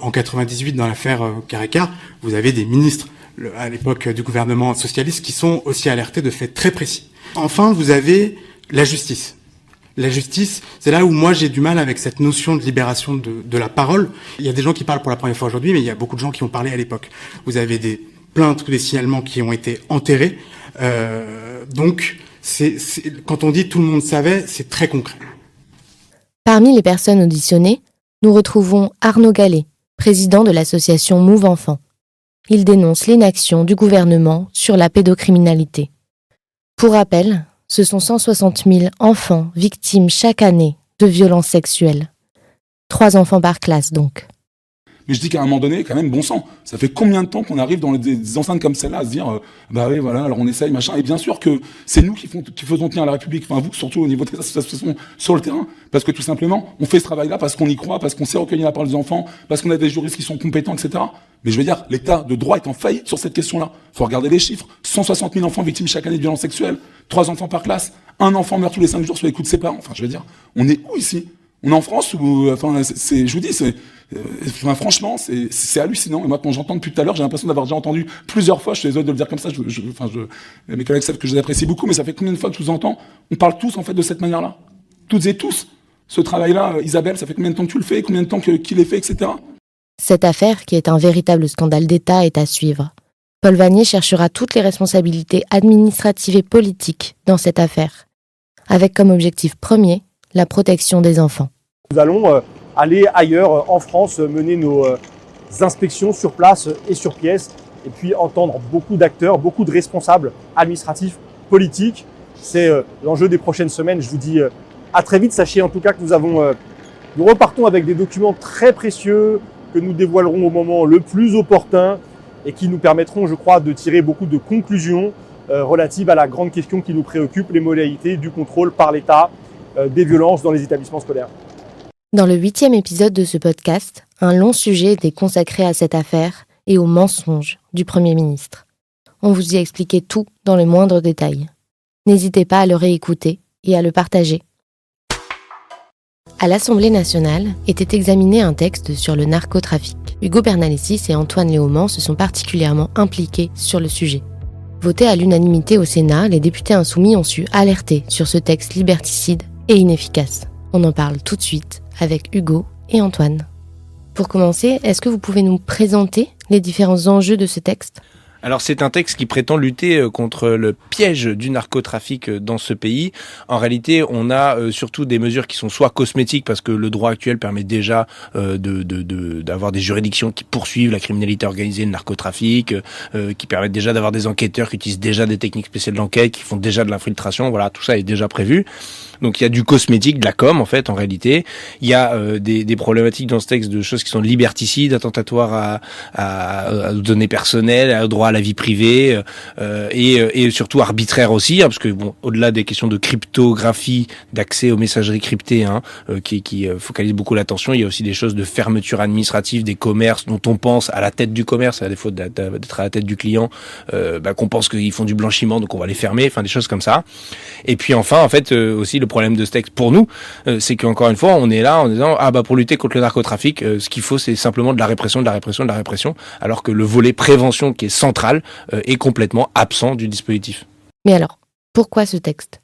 en 98, dans l'affaire Caracar, vous avez des ministres à l'époque du gouvernement socialiste qui sont aussi alertés de faits très précis. Enfin, vous avez la justice. La justice, c'est là où moi j'ai du mal avec cette notion de libération de la parole. Il y a des gens qui parlent pour la première fois aujourd'hui, mais il y a beaucoup de gens qui ont parlé à l'époque. Vous avez des plaintes ou des signalements qui ont été enterrés. Donc, quand on dit tout le monde savait, c'est très concret. Parmi les personnes auditionnées, nous retrouvons Arnaud Gallet, président de l'association Move Enfants. Il dénonce l'inaction du gouvernement sur la pédocriminalité. Pour rappel, ce sont 160 000 enfants victimes chaque année de violences sexuelles. 3 enfants par classe, donc. Mais je dis qu'à un moment donné, quand même, bon sang, ça fait combien de temps qu'on arrive dans des enceintes comme celle-là à se dire, bah oui, voilà, alors on essaye, machin. Et bien sûr que c'est nous qui faisons tenir la République, enfin vous, surtout au niveau des associations sur le terrain, parce que tout simplement, on fait ce travail-là parce qu'on y croit, parce qu'on sait recueillir la parole des enfants, parce qu'on a des juristes qui sont compétents, etc. Mais je veux dire, l'État de droit est en faillite sur cette question-là. Faut regarder les chiffres. 160 000 enfants victimes chaque année de violences sexuelles, 3 enfants par classe, 1 enfant meurt tous les 5 jours sous les coups de ses parents. Enfin, je veux dire, on est où ici? On est en France ou, enfin, je vous dis, franchement, c'est hallucinant. Et moi, quand j'entends depuis tout à l'heure, j'ai l'impression d'avoir déjà entendu plusieurs fois. Je suis désolé de le dire comme ça. Mes collègues savent que je les apprécie beaucoup, mais ça fait combien de fois que je vous entends? On parle tous, en fait, de cette manière-là. Toutes et tous. Ce travail-là, Isabelle, ça fait combien de temps que tu le fais? Combien de temps qu'il est fait, etc. Cette affaire, qui est un véritable scandale d'État, est à suivre. Paul Vannier cherchera toutes les responsabilités administratives et politiques dans cette affaire, avec comme objectif premier la protection des enfants. Nous allons aller ailleurs en France, mener nos inspections sur place et sur pièce, et puis entendre beaucoup d'acteurs, beaucoup de responsables administratifs, politiques. C'est l'enjeu des prochaines semaines. Je vous dis à très vite. Sachez en tout cas que nous repartons avec des documents très précieux que nous dévoilerons au moment le plus opportun et qui nous permettront, je crois, de tirer beaucoup de conclusions relatives à la grande question qui nous préoccupe, les modalités du contrôle par l'État des violences dans les établissements scolaires. Dans le 8e épisode de ce podcast, un long sujet était consacré à cette affaire et aux mensonges du Premier ministre. On vous y a expliqué tout dans le moindre détail. N'hésitez pas à le réécouter et à le partager. À l'Assemblée nationale était examiné un texte sur le narcotrafic. Ugo Bernalicis et Antoine Léaumont se sont particulièrement impliqués sur le sujet. Voté à l'unanimité au Sénat, les députés insoumis ont su alerter sur ce texte liberticide et inefficace. On en parle tout de suite avec Ugo et Antoine. Pour commencer, est-ce que vous pouvez nous présenter les différents enjeux de ce texte ? Alors c'est un texte qui prétend lutter contre le piège du narcotrafic dans ce pays. En réalité, on a surtout des mesures qui sont soit cosmétiques parce que le droit actuel permet déjà d'avoir des juridictions qui poursuivent la criminalité organisée, le narcotrafic, qui permettent déjà d'avoir des enquêteurs qui utilisent déjà des techniques spéciales d'enquête, qui font déjà de l'infiltration. Voilà, tout ça est déjà prévu. Donc il y a du cosmétique, de la com en fait en réalité. Il y a des problématiques dans ce texte de choses qui sont liberticides, attentatoires à données personnelles, au droit à la vie privée et surtout arbitraires aussi, parce que bon, au-delà des questions de cryptographie, d'accès aux messageries cryptées, qui focalisent beaucoup l'attention, il y a aussi des choses de fermeture administrative des commerces dont on pense à la tête du commerce, à défaut d'être à la tête du client, qu'on pense qu'ils font du blanchiment, donc on va les fermer, enfin des choses comme ça. Et puis enfin en fait aussi le problème de ce texte pour nous, c'est qu'encore une fois, on est là en disant pour lutter contre le narcotrafic, ce qu'il faut c'est simplement de la répression, alors que le volet prévention qui est central est complètement absent du dispositif. Mais alors, pourquoi ce texte ?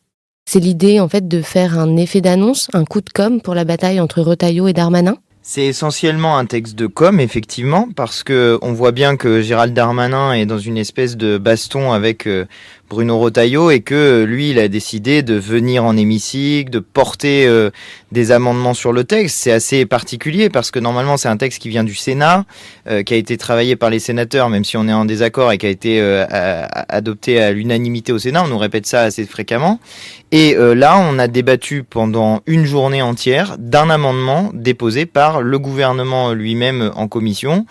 C'est l'idée en fait de faire un effet d'annonce, un coup de com' pour la bataille entre Retailleau et Darmanin ? C'est essentiellement un texte de com, effectivement, parce que on voit bien que Gérald Darmanin est dans une espèce de baston avec Bruno Retailleau, et que lui, il a décidé de venir en hémicycle, de porter des amendements sur le texte. C'est assez particulier parce que normalement, c'est un texte qui vient du Sénat, qui a été travaillé par les sénateurs, même si on est en désaccord, et qui a été adopté à l'unanimité au Sénat. On nous répète ça assez fréquemment. Et là, on a débattu pendant une journée entière d'un amendement déposé par le gouvernement lui-même en commission,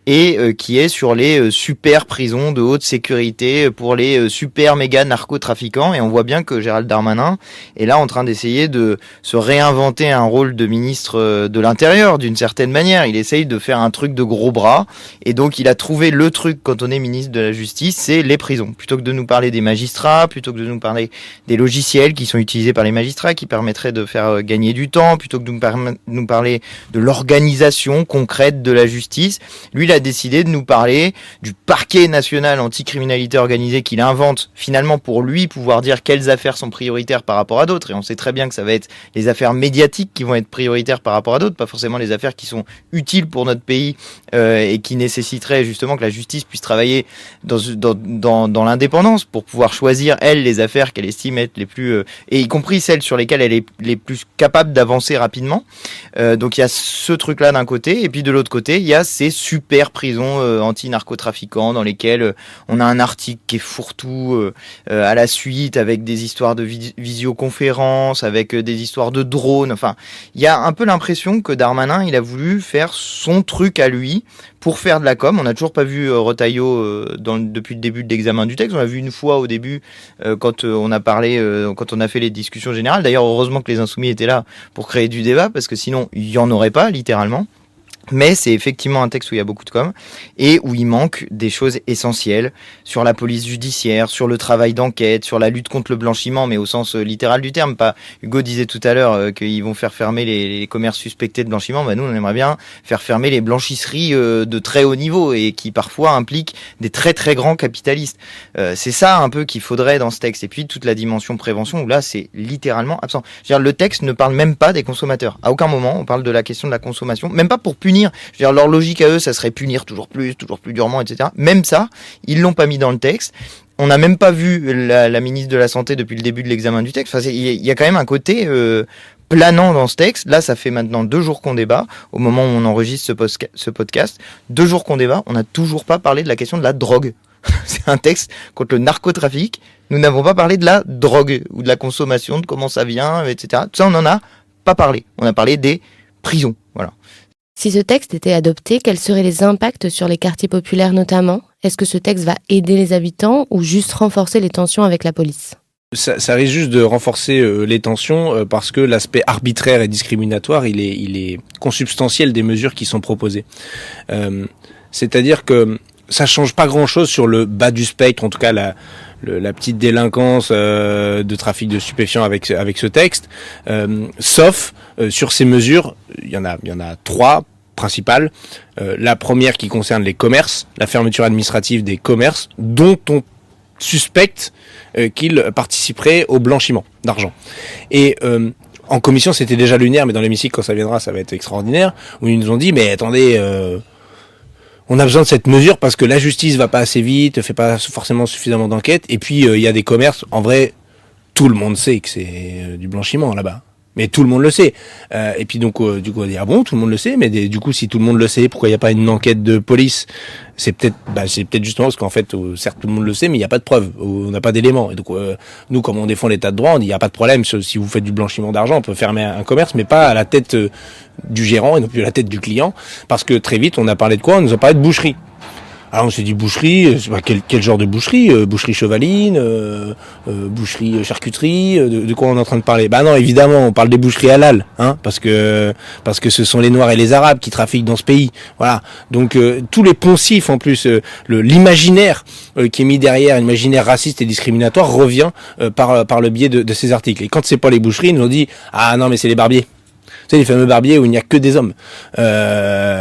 et qui est sur les super prisons de haute sécurité pour les super méga narcotrafiquants. Et on voit bien que Gérald Darmanin est là en train d'essayer de se réinventer un rôle de ministre de l'Intérieur d'une certaine manière. Il essaye de faire un truc de gros bras, et donc il a trouvé le truc quand on est ministre de la Justice, c'est les prisons. Plutôt que de nous parler des magistrats, plutôt que de nous parler des logiciels qui sont utilisés par les magistrats, qui permettraient de faire gagner du temps, plutôt que de nous parler de l'organisation concrète de la justice, lui il a décidé de nous parler du parquet national anticriminalité organisée qu'il invente finalement pour lui pouvoir dire quelles affaires sont prioritaires par rapport à d'autres. Et on sait très bien que ça va être les affaires médiatiques qui vont être prioritaires par rapport à d'autres, pas forcément les affaires qui sont utiles pour notre pays et qui nécessiteraient justement que la justice puisse travailler dans l'indépendance pour pouvoir choisir, elle, les affaires qu'elle estime être les plus... et y compris celles sur lesquelles elle est les plus capable d'avancer rapidement. Donc il y a ce truc-là d'un côté, et puis de l'autre côté, il y a ces super prisons anti-narcotrafiquants dans lesquelles on a un article qui est fourre-tout à la suite, avec des histoires de visioconférences, avec des histoires de drones. Enfin, il y a un peu l'impression que Darmanin, il a voulu faire son truc à lui pour faire de la com. On n'a toujours pas vu Retailleau depuis le début de l'examen du texte. On l'a vu une fois au début quand on a parlé, quand on a fait les discussions générales. D'ailleurs, heureusement que les Insoumis étaient là pour créer du débat, parce que sinon, il n'y en aurait pas, littéralement. Mais c'est effectivement un texte où il y a beaucoup de com et où il manque des choses essentielles sur la police judiciaire, sur le travail d'enquête, sur la lutte contre le blanchiment, mais au sens littéral du terme. Pas Hugo disait tout à l'heure qu'ils vont faire fermer les commerces suspectés de blanchiment. Nous, on aimerait bien faire fermer les blanchisseries de très haut niveau et qui parfois impliquent des très très grands capitalistes. C'est ça un peu qu'il faudrait dans ce texte. Et puis toute la dimension prévention où là c'est littéralement absent. Je veux dire, le texte ne parle même pas des consommateurs. À aucun moment on parle de la question de la consommation, même pas pour punir. Je veux dire, leur logique à eux, ça serait punir toujours plus durement, etc. Même ça, ils l'ont pas mis dans le texte. On n'a même pas vu la ministre de la Santé depuis le début de l'examen du texte. Enfin, il y a quand même un côté planant dans ce texte. Là, ça fait maintenant 2 jours qu'on débat, au moment où on enregistre ce podcast. 2 jours qu'on débat, on n'a toujours pas parlé de la question de la drogue. C'est un texte contre le narcotrafic. Nous n'avons pas parlé de la drogue ou de la consommation, de comment ça vient, etc. Tout ça, on n'en a pas parlé. On a parlé des prisons. Voilà. Si ce texte était adopté, quels seraient les impacts sur les quartiers populaires notamment ? Est-ce que ce texte va aider les habitants ou juste renforcer les tensions avec la police ? Ça risque juste de renforcer les tensions parce que l'aspect arbitraire et discriminatoire, il est consubstantiel des mesures qui sont proposées. C'est-à-dire que ça change pas grand-chose sur le bas du spectre, en tout cas la petite délinquance de trafic de stupéfiants avec ce texte, sauf sur ces mesures, il y en a 3 principales. La première qui concerne les commerces, la fermeture administrative des commerces dont on suspecte qu'ils participeraient au blanchiment d'argent. Et en commission, c'était déjà lunaire, mais dans l'hémicycle, quand ça viendra, ça va être extraordinaire, où ils nous ont dit, mais attendez, on a besoin de cette mesure parce que la justice va pas assez vite, fait pas forcément suffisamment d'enquêtes, et puis il y a des commerces, en vrai, tout le monde sait que c'est du blanchiment là-bas. Mais tout le monde le sait. Et puis donc, du coup, on va dire, ah bon, tout le monde le sait, mais du coup, si tout le monde le sait, pourquoi il n'y a pas une enquête de police ? C'est peut-être justement parce qu'en fait, certes, tout le monde le sait, mais il n'y a pas de preuves, on n'a pas d'éléments. Et donc, nous, comme on défend l'état de droit, on dit, il n'y a pas de problème, si vous faites du blanchiment d'argent, on peut fermer un commerce, mais pas à la tête du gérant et non plus à la tête du client, parce que très vite, on a parlé de quoi ? On nous a parlé de boucherie. Alors on s'est dit boucherie, c'est pas quel genre de boucherie, boucherie chevaline, boucherie charcuterie, de quoi on est en train de parler ? Bah non, évidemment, on parle des boucheries halal, hein, parce que ce sont les Noirs et les Arabes qui trafiquent dans ce pays. Voilà. Donc tous les poncifs en plus, l'imaginaire qui est mis derrière, l'imaginaire raciste et discriminatoire revient par le biais de ces articles. Et quand c'est pas les boucheries, ils nous ont dit ah non mais c'est les barbiers. Tu sais, les fameux barbiers où il n'y a que des hommes.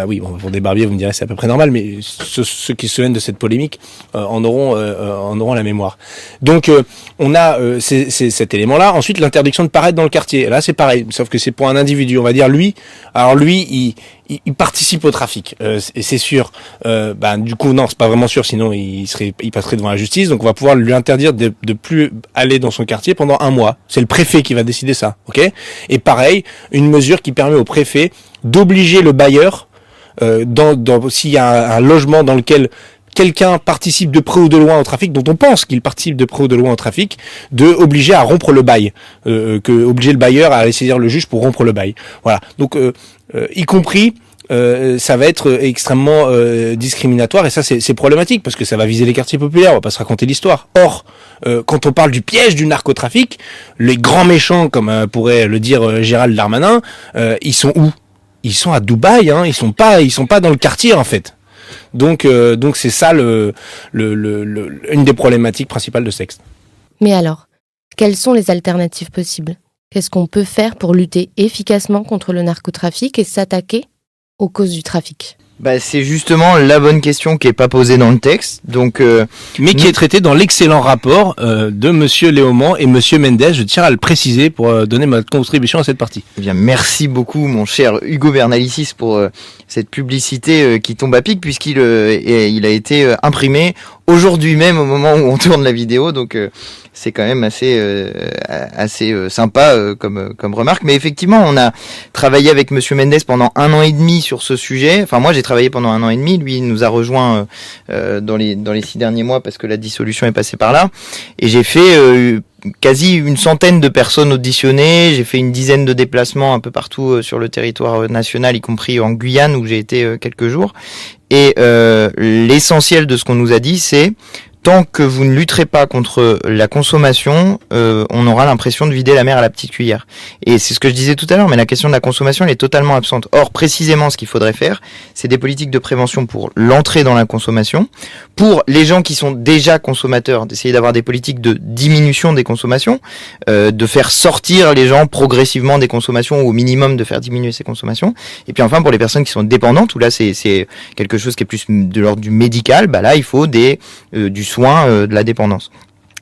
Oui, bon, pour des barbiers, vous me direz, c'est à peu près normal, mais ceux qui se souviennent de cette polémique en auront la mémoire. Donc, on a cet élément-là. Ensuite, l'interdiction de paraître dans le quartier. Là, c'est pareil, sauf que c'est pour un individu. On va dire, lui, il participe au trafic, c'est sûr. Du coup, non, c'est pas vraiment sûr, sinon il passerait devant la justice. Donc on va pouvoir lui interdire de plus aller dans son quartier pendant 1 mois. C'est le préfet qui va décider ça, ok ? Et pareil, une mesure qui permet au préfet d'obliger le bailleur, s'il y a un logement dans lequel quelqu'un participe de près ou de loin au trafic, dont on pense qu'il participe de près ou de loin au trafic, de obliger à rompre le bail, obliger le bailleur à aller saisir le juge pour rompre le bail. Voilà. Donc, y compris, ça va être extrêmement discriminatoire, et ça c'est problématique parce que ça va viser les quartiers populaires. On va pas se raconter l'histoire. Or, quand on parle du piège du narcotrafic, les grands méchants, comme pourrait le dire Gérald Darmanin, ils sont où ? Ils sont à Dubaï, hein. Ils sont pas dans le quartier en fait. Donc c'est ça une des problématiques principales de ce texte. Mais alors, quelles sont les alternatives possibles ? Qu'est-ce qu'on peut faire pour lutter efficacement contre le narcotrafic et s'attaquer aux causes du trafic ? C'est justement la bonne question qui est pas posée dans le texte. Donc, mais qui est traitée dans l'excellent rapport de Monsieur Léaumont et Monsieur Mendes. Je tiens à le préciser pour donner ma contribution à cette partie. Eh bien, merci beaucoup, mon cher Hugo Bernalicis, pour cette publicité qui tombe à pic, puisqu'il il a été imprimé aujourd'hui même au moment où on tourne la vidéo. Donc, c'est quand même assez sympa comme remarque. Mais effectivement, on a travaillé avec Monsieur Mendes pendant 1 an et demi sur ce sujet. Enfin, moi, j'ai travaillé pendant 1 an et demi. Lui, il nous a rejoint dans les 6 derniers mois parce que la dissolution est passée par là. Et j'ai fait quasi 100 de personnes auditionnées. J'ai fait une dizaine de déplacements un peu partout sur le territoire national, y compris en Guyane où j'ai été quelques jours. Et l'essentiel de ce qu'on nous a dit, c'est tant que vous ne lutterez pas contre la consommation, on aura l'impression de vider la mer à la petite cuillère. Et c'est ce que je disais tout à l'heure, mais la question de la consommation, elle est totalement absente. Or, précisément, ce qu'il faudrait faire, c'est des politiques de prévention pour l'entrée dans la consommation. Pour les gens qui sont déjà consommateurs, d'essayer d'avoir des politiques de diminution des consommations, de faire sortir les gens progressivement des consommations, ou au minimum de faire diminuer ces consommations. Et puis enfin, pour les personnes qui sont dépendantes, où là, c'est quelque chose qui est plus de l'ordre du médical, là, il faut du soin de la dépendance.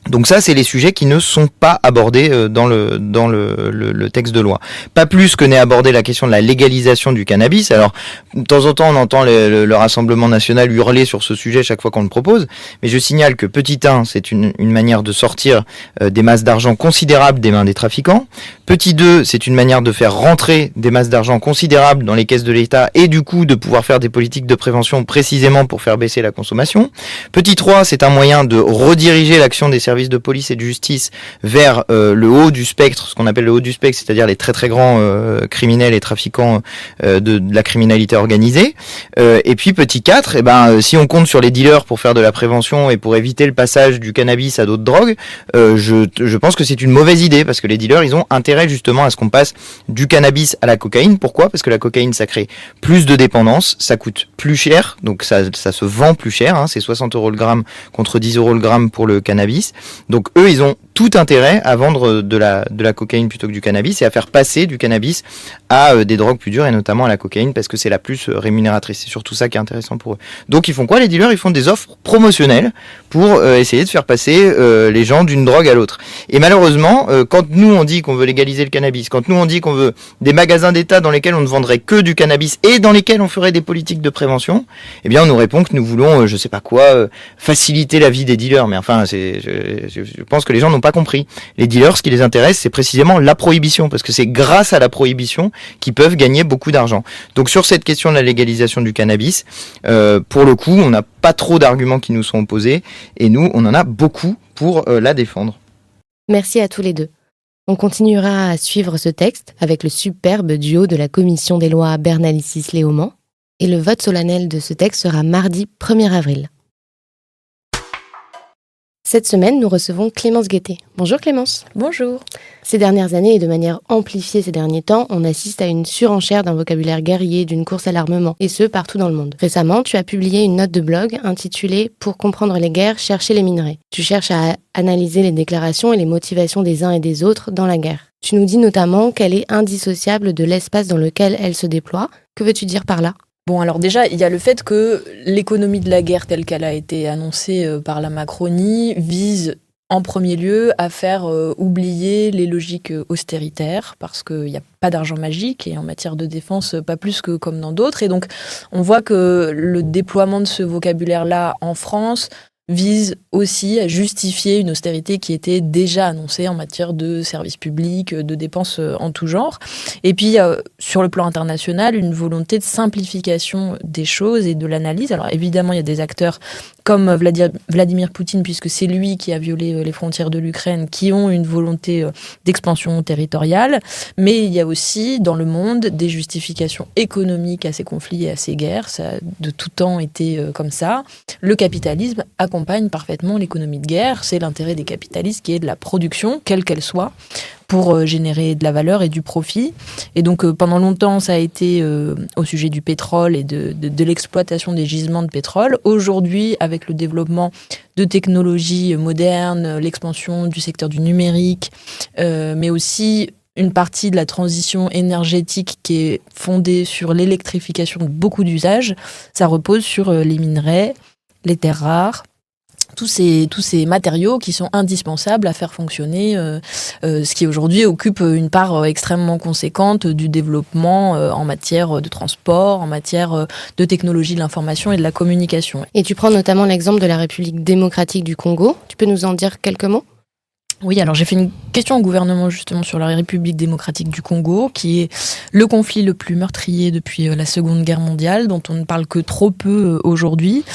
Donc ça, c'est les sujets qui ne sont pas abordés dans le texte de loi. Pas plus que n'est abordée la question de la légalisation du cannabis. Alors, de temps en temps, on entend le Rassemblement national hurler sur ce sujet chaque fois qu'on le propose. Mais je signale que petit 1, c'est une manière de sortir des masses d'argent considérables des mains des trafiquants. Petit 2, c'est une manière de faire rentrer des masses d'argent considérables dans les caisses de l'État et du coup de pouvoir faire des politiques de prévention précisément pour faire baisser la consommation. Petit 3, c'est un moyen de rediriger l'action des services de police et de justice vers le haut du spectre, ce qu'on appelle le haut du spectre, c'est-à-dire les très très grands criminels et trafiquants de la criminalité organisée. Et puis petit 4, si on compte sur les dealers pour faire de la prévention et pour éviter le passage du cannabis à d'autres drogues, je pense que c'est une mauvaise idée parce que les dealers, ils ont intérêt justement à ce qu'on passe du cannabis à la cocaïne. Pourquoi ? Parce que la cocaïne, ça crée plus de dépendance, ça coûte plus cher, donc ça se vend plus cher, hein, c'est 60 € le gramme contre 10 € le gramme pour le cannabis. Donc eux, ils ont tout intérêt à vendre de la cocaïne plutôt que du cannabis et à faire passer du cannabis à des drogues plus dures et notamment à la cocaïne parce que c'est la plus rémunératrice. C'est surtout ça qui est intéressant pour eux. Donc ils font quoi les dealers ? Ils font des offres promotionnelles pour essayer de faire passer les gens d'une drogue à l'autre. Et malheureusement, quand nous on dit qu'on veut légaliser le cannabis, quand nous on dit qu'on veut des magasins d'État dans lesquels on ne vendrait que du cannabis et dans lesquels on ferait des politiques de prévention, eh bien on nous répond que nous voulons, je sais pas quoi, faciliter la vie des dealers. Mais enfin, je pense que les gens n'ont pas compris. Les dealers, ce qui les intéresse, c'est précisément la prohibition, parce que c'est grâce à la prohibition qu'ils peuvent gagner beaucoup d'argent. Donc sur cette question de la légalisation du cannabis, pour le coup, on n'a pas trop d'arguments qui nous sont opposés, et nous, on en a beaucoup pour la défendre. Merci à tous les deux. On continuera à suivre ce texte avec le superbe duo de la commission des lois Bernalicis-Léaumont, et le vote solennel de ce texte sera mardi 1er avril. Cette semaine, nous recevons Clémence Guettet. Bonjour Clémence. Bonjour. Ces dernières années et de manière amplifiée ces derniers temps, on assiste à une surenchère d'un vocabulaire guerrier, d'une course à l'armement, et ce, partout dans le monde. Récemment, tu as publié une note de blog intitulée « Pour comprendre les guerres, chercher les minerais ». Tu cherches à analyser les déclarations et les motivations des uns et des autres dans la guerre. Tu nous dis notamment qu'elle est indissociable de l'espace dans lequel elle se déploie. Que veux-tu dire par là ? Bon, alors déjà, il y a le fait que l'économie de la guerre telle qu'elle a été annoncée par la Macronie vise en premier lieu à faire oublier les logiques austéritaires, parce qu'il n'y a pas d'argent magique, et en matière de défense, pas plus que comme dans d'autres. Et donc, on voit que le déploiement de ce vocabulaire-là en France vise aussi à justifier une austérité qui était déjà annoncée en matière de services publics, de dépenses en tout genre. Et puis, sur le plan international, une volonté de simplification des choses et de l'analyse. Alors évidemment, il y a des acteurs comme Vladimir Poutine, puisque c'est lui qui a violé les frontières de l'Ukraine, qui ont une volonté d'expansion territoriale. Mais il y a aussi, dans le monde, des justifications économiques à ces conflits et à ces guerres. Ça a de tout temps été comme ça. Le capitalisme accompagne parfaitement l'économie de guerre. C'est l'intérêt des capitalistes qui est de la production, quelle qu'elle soit, pour générer de la valeur et du profit. Et donc, pendant longtemps, ça a été au sujet du pétrole et de l'exploitation des gisements de pétrole. Aujourd'hui, avec le développement de technologies modernes, l'expansion du secteur du numérique, mais aussi une partie de la transition énergétique qui est fondée sur l'électrification de beaucoup d'usages, ça repose sur les minerais, les terres rares, tous ces matériaux qui sont indispensables à faire fonctionner ce qui aujourd'hui occupe une part extrêmement conséquente du développement en matière de transport, en matière de technologie de l'information et de la communication. Et tu prends notamment l'exemple de la République démocratique du Congo. Tu peux nous en dire quelques mots ? Oui, alors j'ai fait une question au gouvernement justement sur la République démocratique du Congo, qui est le conflit le plus meurtrier depuis la Seconde Guerre mondiale, dont on ne parle que trop peu aujourd'hui,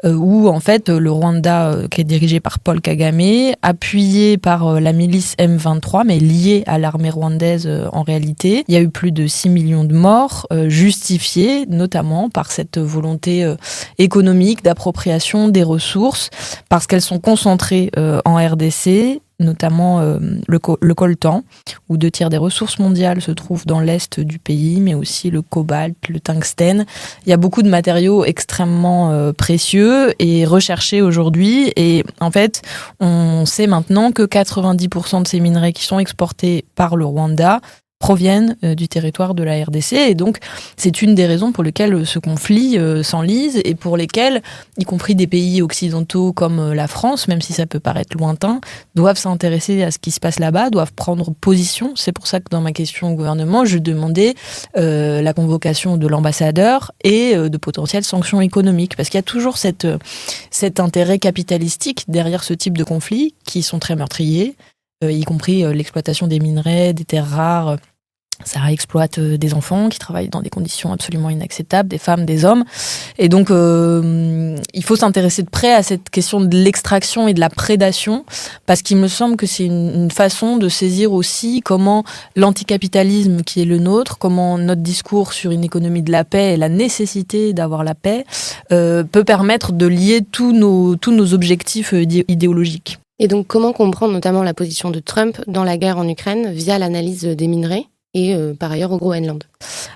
où en fait le Rwanda, qui est dirigé par Paul Kagame, appuyé par la milice M23, mais lié à l'armée rwandaise en réalité. Il y a eu plus de 6 millions de morts, justifiés notamment par cette volonté économique d'appropriation des ressources, parce qu'elles sont concentrées en RDC, notamment le coltan, où 2 tiers des ressources mondiales se trouvent dans l'est du pays, mais aussi le cobalt, le tungstène. Il y a beaucoup de matériaux extrêmement précieux et recherchés aujourd'hui. Et en fait, on sait maintenant que 90% de ces minerais qui sont exportés par le Rwanda proviennent du territoire de la RDC. Et donc, c'est une des raisons pour lesquelles ce conflit s'enlise et pour lesquelles, y compris des pays occidentaux comme la France, même si ça peut paraître lointain, doivent s'intéresser à ce qui se passe là-bas, doivent prendre position. C'est pour ça que dans ma question au gouvernement, je demandais la convocation de l'ambassadeur et de potentielles sanctions économiques. Parce qu'il y a toujours cet intérêt capitalistique derrière ce type de conflits qui sont très meurtriers, y compris l'exploitation des minerais, des terres rares. Ça exploite des enfants qui travaillent dans des conditions absolument inacceptables, des femmes, des hommes. Et donc, il faut s'intéresser de près à cette question de l'extraction et de la prédation, parce qu'il me semble que c'est une façon de saisir aussi comment l'anticapitalisme qui est le nôtre, comment notre discours sur une économie de la paix et la nécessité d'avoir la paix peut permettre de lier tous nos objectifs idéologiques. Et donc, comment comprendre notamment la position de Trump dans la guerre en Ukraine via l'analyse des minerais et par ailleurs au Groenland?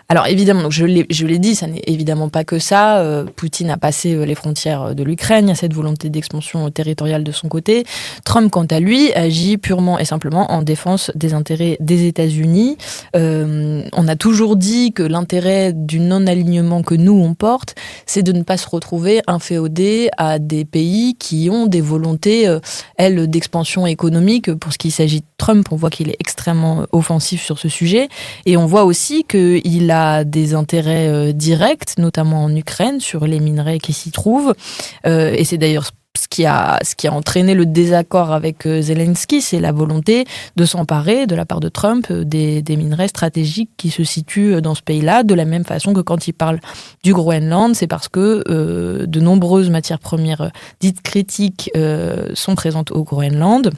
Alors évidemment, donc je l'ai dit, ça n'est évidemment pas que ça. Poutine a passé les frontières de l'Ukraine, il y a cette volonté d'expansion territoriale de son côté. Trump, quant à lui, agit purement et simplement en défense des intérêts des États-Unis. On a toujours dit que l'intérêt du non-alignement que nous, on porte, c'est de ne pas se retrouver inféodé à des pays qui ont des volontés, elles, d'expansion économique. Pour ce qui s'agit de Trump, on voit qu'il est extrêmement offensif sur ce sujet. Et on voit aussi qu'il a des intérêts directs, notamment en Ukraine, sur les minerais qui s'y trouvent. Et c'est d'ailleurs ce qui a entraîné le désaccord avec Zelensky, c'est la volonté de s'emparer, de la part de Trump, des minerais stratégiques qui se situent dans ce pays-là, de la même façon que quand il parle du Groenland, c'est parce que de nombreuses matières premières dites critiques sont présentes au Groenland.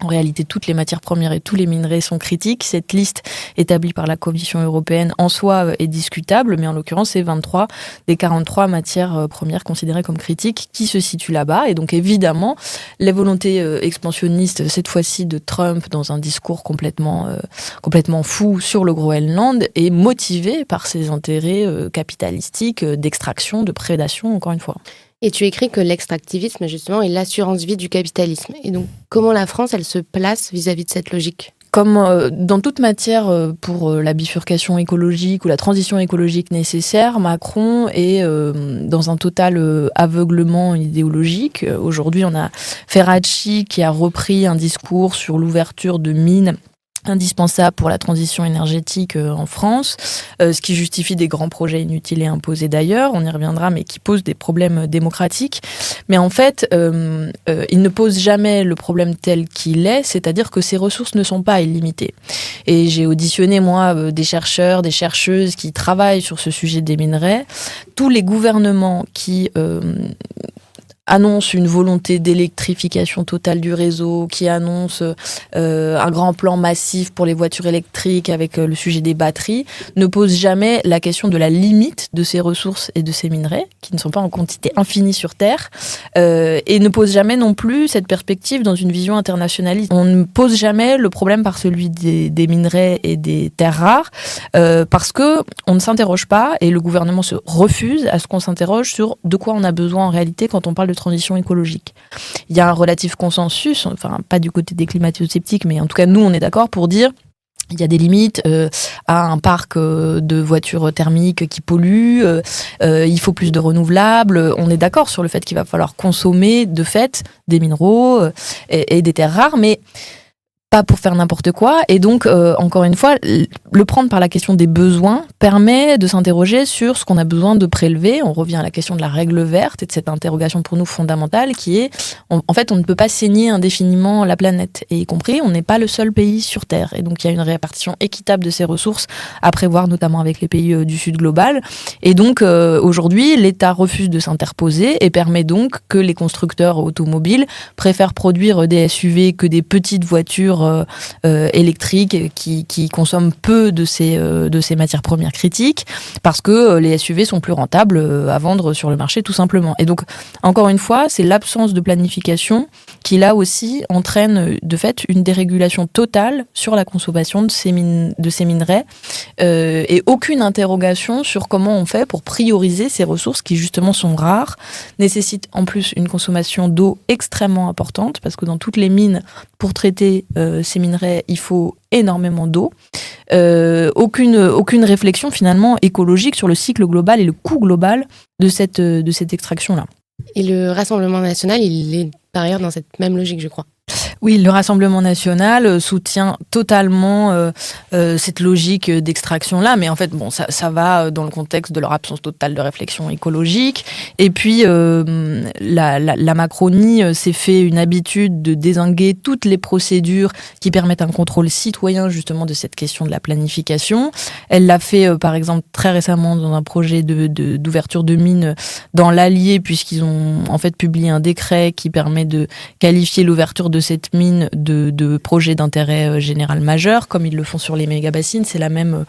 En réalité, toutes les matières premières et tous les minerais sont critiques. Cette liste établie par la Commission européenne en soi est discutable, mais en l'occurrence, c'est 23 des 43 matières premières considérées comme critiques qui se situent là-bas. Et donc, évidemment, les volontés expansionnistes, cette fois-ci de Trump, dans un discours complètement fou sur le Groenland, est motivée par ses intérêts capitalistiques d'extraction, de prédation, encore une fois. Et tu écris que l'extractivisme, justement, est l'assurance vie du capitalisme. Et donc, comment la France, elle se place vis-à-vis de cette logique ? Comme dans toute matière pour la bifurcation écologique ou la transition écologique nécessaire, Macron est dans un total aveuglement idéologique. Aujourd'hui, on a Ferracci qui a repris un discours sur l'ouverture de mines indispensable pour la transition énergétique en France, ce qui justifie des grands projets inutiles et imposés d'ailleurs, on y reviendra, mais qui posent des problèmes démocratiques. Mais en fait, il ne pose jamais le problème tel qu'il est, c'est-à-dire que ces ressources ne sont pas illimitées. Et j'ai auditionné, moi, des chercheurs, des chercheuses qui travaillent sur ce sujet des minerais. Tous les gouvernements qui annonce une volonté d'électrification totale du réseau, qui annonce un grand plan massif pour les voitures électriques avec le sujet des batteries, ne pose jamais la question de la limite de ces ressources et de ces minerais, qui ne sont pas en quantité infinie sur Terre, et ne pose jamais non plus cette perspective dans une vision internationaliste. On ne pose jamais le problème par celui des minerais et des terres rares, parce que on ne s'interroge pas, et le gouvernement se refuse à ce qu'on s'interroge sur de quoi on a besoin en réalité quand on parle de transition écologique. Il y a un relatif consensus, enfin pas du côté des climato-sceptiques, mais en tout cas nous on est d'accord pour dire il y a des limites à un parc de voitures thermiques qui polluent, il faut plus de renouvelables, on est d'accord sur le fait qu'il va falloir consommer de fait des minéraux et des terres rares, mais pas pour faire n'importe quoi. Et donc, encore une fois, le prendre par la question des besoins permet de s'interroger sur ce qu'on a besoin de prélever. On revient à la question de la règle verte et de cette interrogation pour nous fondamentale qui est, en fait, on ne peut pas saigner indéfiniment la planète. Et y compris, on n'est pas le seul pays sur Terre. Et donc, il y a une répartition équitable de ces ressources à prévoir, notamment avec les pays du Sud global. Et donc, aujourd'hui, l'État refuse de s'interposer et permet donc que les constructeurs automobiles préfèrent produire des SUV que des petites voitures électriques qui consomment peu de ces matières premières critiques parce que les SUV sont plus rentables à vendre sur le marché tout simplement. Et donc, encore une fois, c'est l'absence de planification qui là aussi entraîne de fait une dérégulation totale sur la consommation de ces minerais et aucune interrogation sur comment on fait pour prioriser ces ressources qui justement sont rares, nécessitent en plus une consommation d'eau extrêmement importante parce que dans toutes les mines, pour traiter ces minerais, il faut énormément d'eau. Aucune réflexion finalement écologique sur le cycle global et le coût global de cette extraction-là. Et le Rassemblement national, il est par ailleurs dans cette même logique, je crois. Oui, le Rassemblement national soutient totalement cette logique d'extraction-là, mais en fait, bon, ça va dans le contexte de leur absence totale de réflexion écologique. Et puis, la Macronie s'est fait une habitude de dézinguer toutes les procédures qui permettent un contrôle citoyen, justement, de cette question de la planification. Elle l'a fait, par exemple, très récemment dans un projet d'ouverture de mines dans l'Allier, puisqu'ils ont en fait publié un décret qui permet de qualifier l'ouverture de cette mine de projet d'intérêt général majeur, comme ils le font sur les méga-bassines, c'est la même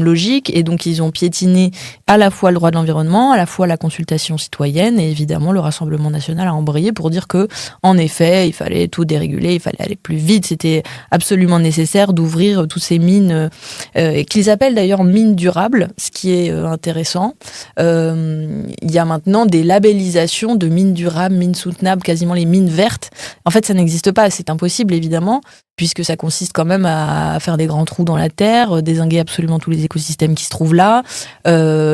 logique. Et donc, ils ont piétiné à la fois le droit de l'environnement, à la fois la consultation citoyenne, et évidemment, le Rassemblement national a embrayé pour dire que, en effet, il fallait tout déréguler, il fallait aller plus vite, c'était absolument nécessaire d'ouvrir toutes ces mines, qu'ils appellent d'ailleurs mines durables, ce qui est intéressant. Il y a maintenant des labellisations de mines durables, mines soutenables, quasiment les mines vertes. En fait, ça n'existe pas, c'est impossible évidemment, puisque ça consiste quand même à faire des grands trous dans la terre, dézinguer absolument tous les écosystèmes qui se trouvent là,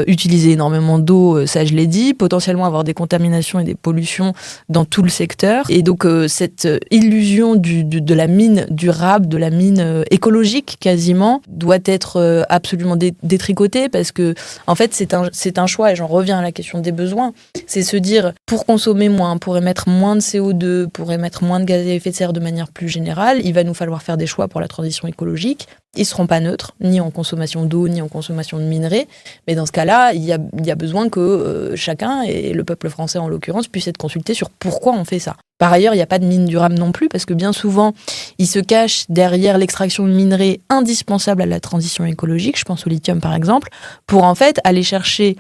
utiliser énormément d'eau, ça je l'ai dit, potentiellement avoir des contaminations et des pollutions dans tout le secteur. Et donc cette illusion de la mine durable, de la mine écologique quasiment, doit être absolument détricotée parce que en fait c'est un choix, et j'en reviens à la question des besoins, c'est se dire pour consommer moins, pour émettre moins de CO2, pour émettre moins de gaz à effet de serre de manière plus générale, il va nous falloir faire des choix pour la transition écologique. Ils ne seront pas neutres, ni en consommation d'eau, ni en consommation de minerais. Mais dans ce cas-là, il y a besoin que chacun, et le peuple français en l'occurrence, puisse être consulté sur pourquoi on fait ça. Par ailleurs, il n'y a pas de mine durable non plus, parce que bien souvent, ils se cachent derrière l'extraction de minerais indispensables à la transition écologique, je pense au lithium par exemple, pour en fait aller chercher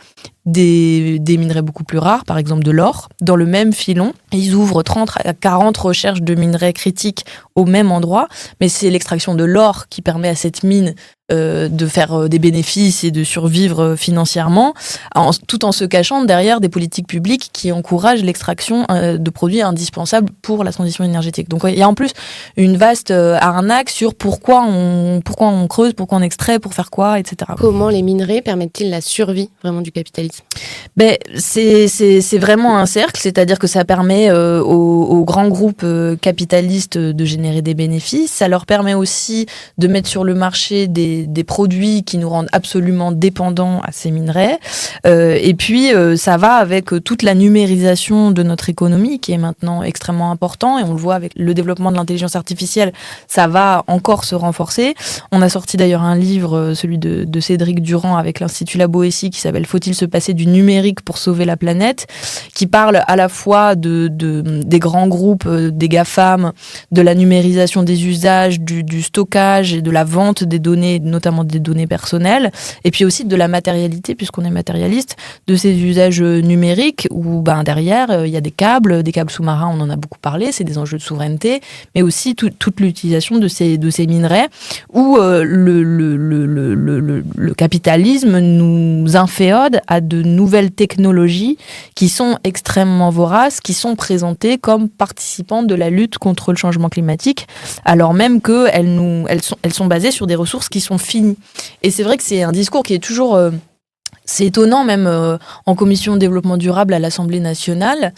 des minerais beaucoup plus rares, par exemple de l'or, dans le même filon. Ils ouvrent 30 à 40 recherches de minerais critiques au même endroit, mais c'est l'extraction de l'or qui permet à cette mine de faire des bénéfices et de survivre financièrement, tout en se cachant derrière des politiques publiques qui encouragent l'extraction de produits indispensables pour la transition énergétique. Donc il y a en plus une vaste arnaque sur pourquoi on creuse, pourquoi on extrait, pour faire quoi, etc. Comment les minerais permettent-ils la survie vraiment du capitalisme ? C'est vraiment un cercle, c'est-à-dire que ça permet aux grands groupes capitalistes de générer des bénéfices. Ça leur permet aussi de mettre sur le marché des produits qui nous rendent absolument dépendants à ces minerais. Et puis, ça va avec toute la numérisation de notre économie qui est maintenant extrêmement important. Et on le voit avec le développement de l'intelligence artificielle, ça va encore se renforcer. On a sorti d'ailleurs un livre, celui de Cédric Durand avec l'Institut La Boétie, qui s'appelle « Faut-il se passer du numérique pour sauver la planète ?», qui parle à la fois des grands groupes, des GAFAM, de la numérisation des usages, du stockage et de la vente des données, notamment des données personnelles, et puis aussi de la matérialité, puisqu'on est matérialiste, de ces usages numériques où derrière, il y a des câbles sous-marins, on en a beaucoup parlé, c'est des enjeux de souveraineté, mais aussi toute l'utilisation de ces minerais où le capitalisme nous inféode à de nouvelles technologies qui sont extrêmement voraces, qui sont présentées comme participants de la lutte contre le changement climatique, alors même qu'elles sont basées sur des ressources qui sont finies. Et c'est vrai que c'est un discours qui est toujours... c'est étonnant, même en commission développement durable à l'Assemblée nationale,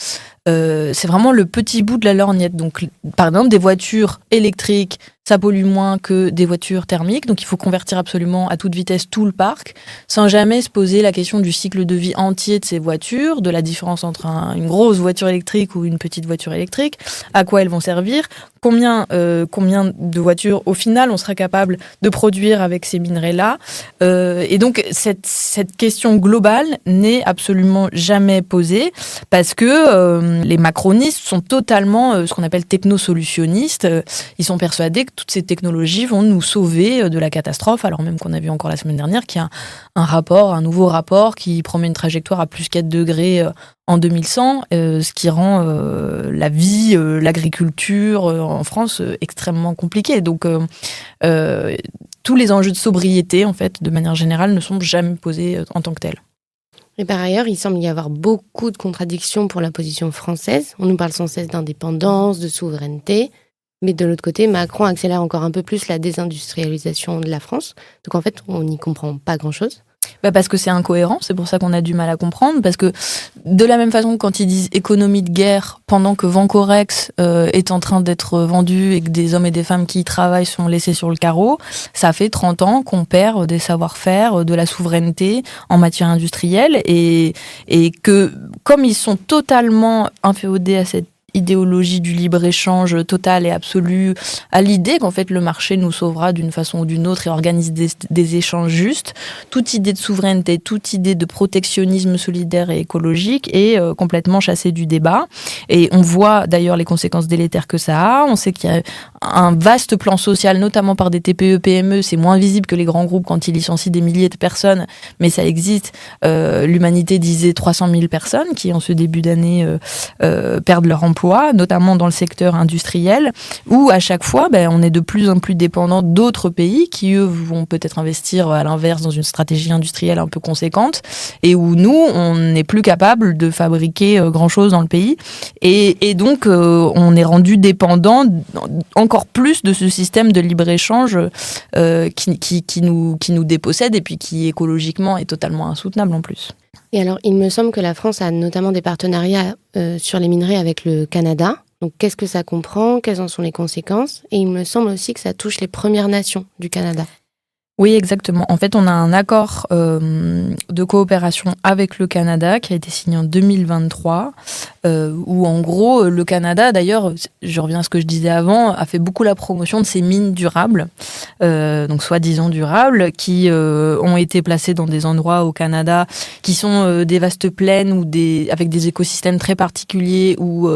c'est vraiment le petit bout de la lorgnette. Donc, par exemple, des voitures électriques, ça pollue moins que des voitures thermiques, donc il faut convertir absolument à toute vitesse tout le parc, sans jamais se poser la question du cycle de vie entier de ces voitures, de la différence entre une grosse voiture électrique ou une petite voiture électrique, à quoi elles vont servir, combien de voitures au final on sera capable de produire avec ces minerais-là. Et donc cette question globale n'est absolument jamais posée parce que les macronistes sont totalement ce qu'on appelle technosolutionnistes. Ils sont persuadés que toutes ces technologies vont nous sauver de la catastrophe, alors même qu'on a vu encore la semaine dernière qu'il y a un nouveau rapport qui promet une trajectoire à plus 4 degrés en 2100, ce qui rend la vie, l'agriculture en France extrêmement compliquée. Donc tous les enjeux de sobriété, en fait, de manière générale, ne sont jamais posés en tant que tels. Et par ailleurs, il semble y avoir beaucoup de contradictions pour la position française. On nous parle sans cesse d'indépendance, de souveraineté. Mais de l'autre côté, Macron accélère encore un peu plus la désindustrialisation de la France. Donc en fait, on n'y comprend pas grand-chose. Parce que c'est incohérent, c'est pour ça qu'on a du mal à comprendre, parce que de la même façon que quand ils disent économie de guerre, pendant que Vancorex est en train d'être vendu et que des hommes et des femmes qui y travaillent sont laissés sur le carreau, ça fait 30 ans qu'on perd des savoir-faire, de la souveraineté en matière industrielle, et que comme ils sont totalement inféodés à cette idéologie du libre-échange total et absolu, à l'idée qu'en fait le marché nous sauvera d'une façon ou d'une autre et organise des échanges justes, toute idée de souveraineté, toute idée de protectionnisme solidaire et écologique est complètement chassée du débat. Et on voit d'ailleurs les conséquences délétères que ça a. On sait qu'il y a un vaste plan social, notamment par des TPE, PME. C'est moins visible que les grands groupes quand ils licencient des milliers de personnes, mais ça existe. L'humanité disait 300 000 personnes qui, en ce début d'année, perdent leur emploi, notamment dans le secteur industriel, où à chaque fois, on est de plus en plus dépendant d'autres pays qui, eux, vont peut-être investir à l'inverse dans une stratégie industrielle un peu conséquente, et où nous, on n'est plus capable de fabriquer grand-chose dans le pays. Et donc, on est rendu dépendant encore plus de ce système de libre-échange qui nous dépossède et puis qui écologiquement est totalement insoutenable en plus. Et alors, il me semble que la France a notamment des partenariats sur les minerais avec le Canada. Donc, qu'est-ce que ça comprend ? Quelles en sont les conséquences ? Et il me semble aussi que ça touche les Premières Nations du Canada. Oui, exactement. En fait, on a un accord de coopération avec le Canada qui a été signé en 2023, où en gros, le Canada, d'ailleurs, je reviens à ce que je disais avant, a fait beaucoup la promotion de ces mines durables, donc soi-disant durables, qui ont été placées dans des endroits au Canada qui sont des vastes plaines ou avec des écosystèmes très particuliers, où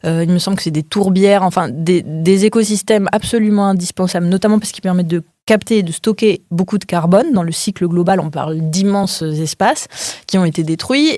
il me semble que c'est des tourbières, enfin des écosystèmes absolument indispensables, notamment parce qu'ils permettent de capter et de stocker beaucoup de carbone. Dans le cycle global, on parle d'immenses espaces qui ont été détruits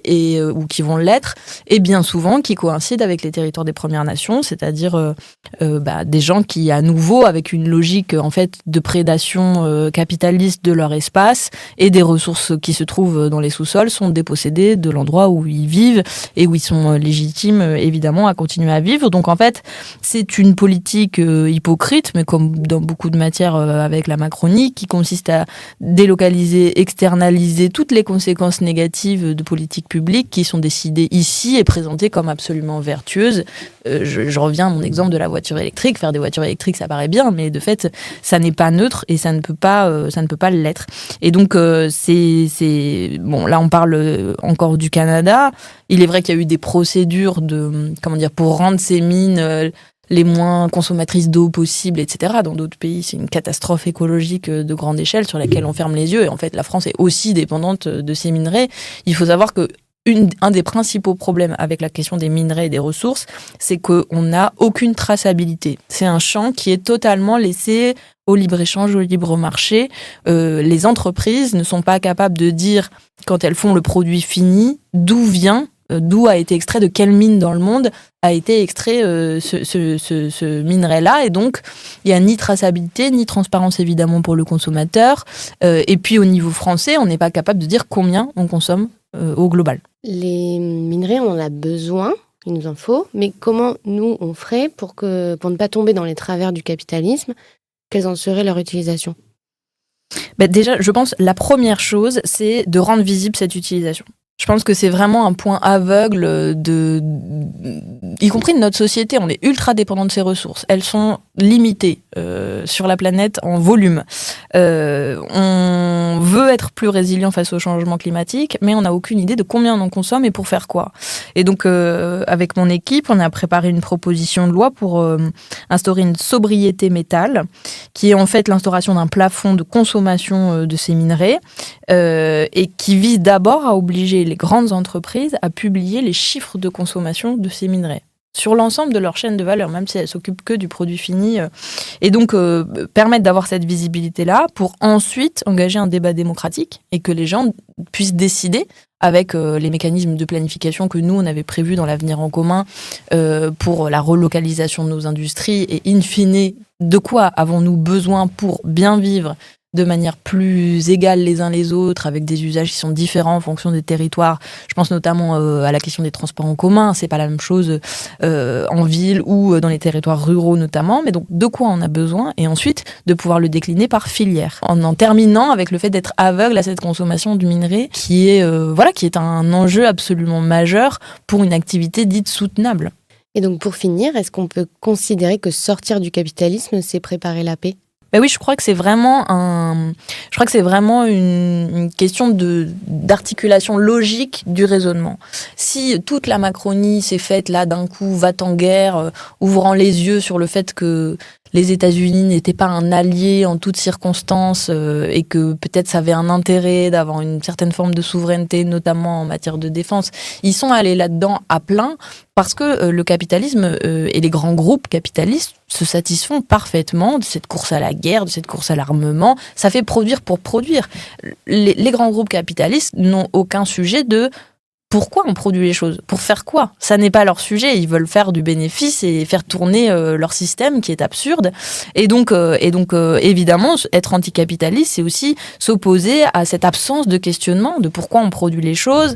ou qui vont l'être, et bien souvent qui coïncident avec les territoires des Premières Nations, c'est-à-dire des gens qui, à nouveau, avec une logique en fait de prédation capitaliste de leur espace et des ressources qui se trouvent dans les sous-sols, sont dépossédés de l'endroit où ils vivent et où ils sont légitimes, évidemment, à continuer à vivre. Donc en fait, c'est une politique hypocrite, mais comme dans beaucoup de matières avec la Macronie, qui consiste à délocaliser, externaliser toutes les conséquences négatives de politiques publiques qui sont décidées ici et présentées comme absolument vertueuses. Je reviens à mon exemple de la voiture électrique. Faire des voitures électriques, ça paraît bien, mais de fait, ça n'est pas neutre et ça ne peut pas l'être. Et donc, bon, là, on parle encore du Canada. Il est vrai qu'il y a eu des procédures pour rendre ces mines les moins consommatrices d'eau possible, etc. Dans d'autres pays, c'est une catastrophe écologique de grande échelle sur laquelle on ferme les yeux. Et en fait, la France est aussi dépendante de ces minerais. Il faut savoir que un des principaux problèmes avec la question des minerais et des ressources, c'est qu'on n'a aucune traçabilité. C'est un champ qui est totalement laissé au libre-échange, au libre marché. Les entreprises ne sont pas capables de dire, quand elles font le produit fini, d'où a été extrait, de quelle mine dans le monde a été extrait ce minerai-là. Et donc, il n'y a ni traçabilité, ni transparence, évidemment, pour le consommateur. Et puis, au niveau français, on n'est pas capable de dire combien on consomme au global. Les minerais, on en a besoin, il nous en faut, mais comment nous, on ferait pour ne pas tomber dans les travers du capitalisme? Quelles en serait leur utilisation? Déjà, je pense la première chose, c'est de rendre visible cette utilisation. Je pense que c'est vraiment un point aveugle y compris de notre société. On est ultra dépendant de ces ressources. Elles sont limitées sur la planète en volume. On veut être plus résilient face au changement climatique, mais on n'a aucune idée de combien on en consomme et pour faire quoi. Et donc, avec mon équipe, on a préparé une proposition de loi pour instaurer une sobriété métal, qui est en fait l'instauration d'un plafond de consommation de ces minerais, et qui vise d'abord à obliger les grandes entreprises à publier les chiffres de consommation de ces minerais sur l'ensemble de leur chaîne de valeur, même si elles s'occupent que du produit fini. Et donc, permettre d'avoir cette visibilité-là pour ensuite engager un débat démocratique et que les gens puissent décider avec les mécanismes de planification que nous, on avait prévus dans l'avenir en commun pour la relocalisation de nos industries et in fine, de quoi avons-nous besoin pour bien vivre de manière plus égale les uns les autres, avec des usages qui sont différents en fonction des territoires. Je pense notamment à la question des transports en commun. C'est pas la même chose en ville ou dans les territoires ruraux notamment. Mais donc, de quoi on a besoin? Et ensuite, de pouvoir le décliner par filière. En terminant avec le fait d'être aveugle à cette consommation du minerai qui est un enjeu absolument majeur pour une activité dite soutenable. Et donc, pour finir, est-ce qu'on peut considérer que sortir du capitalisme, c'est préparer la paix? Oui, je crois que c'est vraiment une question d'articulation logique du raisonnement. Si toute la Macronie s'est faite là d'un coup, va-t-en guerre, ouvrant les yeux sur le fait que les États-Unis n'étaient pas un allié en toutes circonstances et que peut-être ça avait un intérêt d'avoir une certaine forme de souveraineté, notamment en matière de défense, ils sont allés là-dedans à plein parce que le capitalisme et les grands groupes capitalistes se satisfont parfaitement de cette course à la guerre, de cette course à l'armement. Ça fait produire pour produire. Les grands groupes capitalistes n'ont aucun sujet de pourquoi on produit les choses? Pour faire quoi? Ça n'est pas leur sujet. Ils veulent faire du bénéfice et faire tourner leur système qui est absurde. Et donc, évidemment, être anticapitaliste, c'est aussi s'opposer à cette absence de questionnement de pourquoi on produit les choses,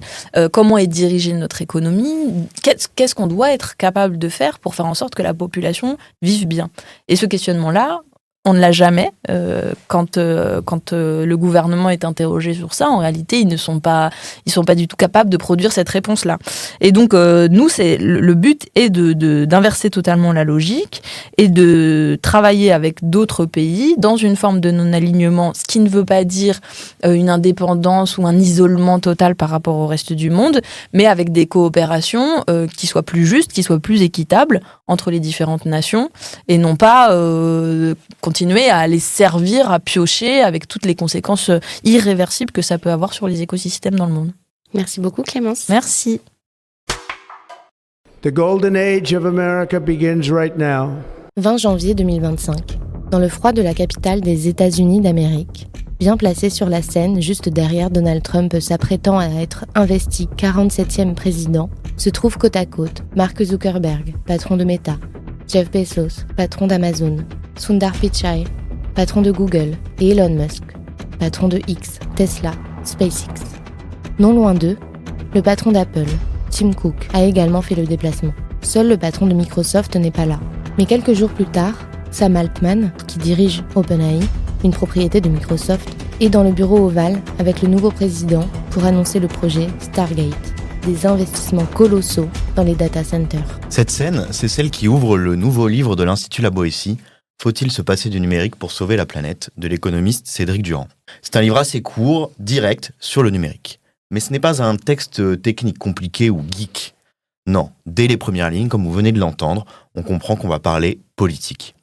comment est dirigée notre économie, qu'est-ce qu'on doit être capable de faire pour faire en sorte que la population vive bien. Et ce questionnement-là, on ne l'a jamais. Quand le gouvernement est interrogé sur ça, en réalité, ils sont pas du tout capables de produire cette réponse-là. Et donc, nous, le but est d'inverser totalement la logique et de travailler avec d'autres pays dans une forme de non-alignement, ce qui ne veut pas dire une indépendance ou un isolement total par rapport au reste du monde, mais avec des coopérations qui soient plus justes, qui soient plus équitables entre les différentes nations, et non pas continuer à les servir, à piocher avec toutes les conséquences irréversibles que ça peut avoir sur les écosystèmes dans le monde. Merci beaucoup, Clémence. Merci. The golden age of America begins right now. 20 janvier 2025. dans le froid de la capitale des États-Unis d'Amérique, bien placé sur la scène juste derrière Donald Trump s'apprêtant à être investi 47e président, se trouvent côte à côte Mark Zuckerberg, patron de Meta, Jeff Bezos, patron d'Amazon, Sundar Pichai, patron de Google, et Elon Musk, patron de X, Tesla, SpaceX. Non loin d'eux, le patron d'Apple, Tim Cook, a également fait le déplacement. Seul le patron de Microsoft n'est pas là. Mais quelques jours plus tard, Sam Altman, qui dirige OpenAI, une propriété de Microsoft, est dans le bureau ovale avec le nouveau président pour annoncer le projet Stargate, des investissements colossaux dans les data centers. Cette scène, c'est celle qui ouvre le nouveau livre de l'Institut La Boétie, Faut-il se passer du numérique pour sauver la planète, de l'économiste Cédric Durand. C'est un livre assez court, direct, sur le numérique. Mais ce n'est pas un texte technique compliqué ou geek. Non, dès les premières lignes, comme vous venez de l'entendre, on comprend qu'on va parler politique.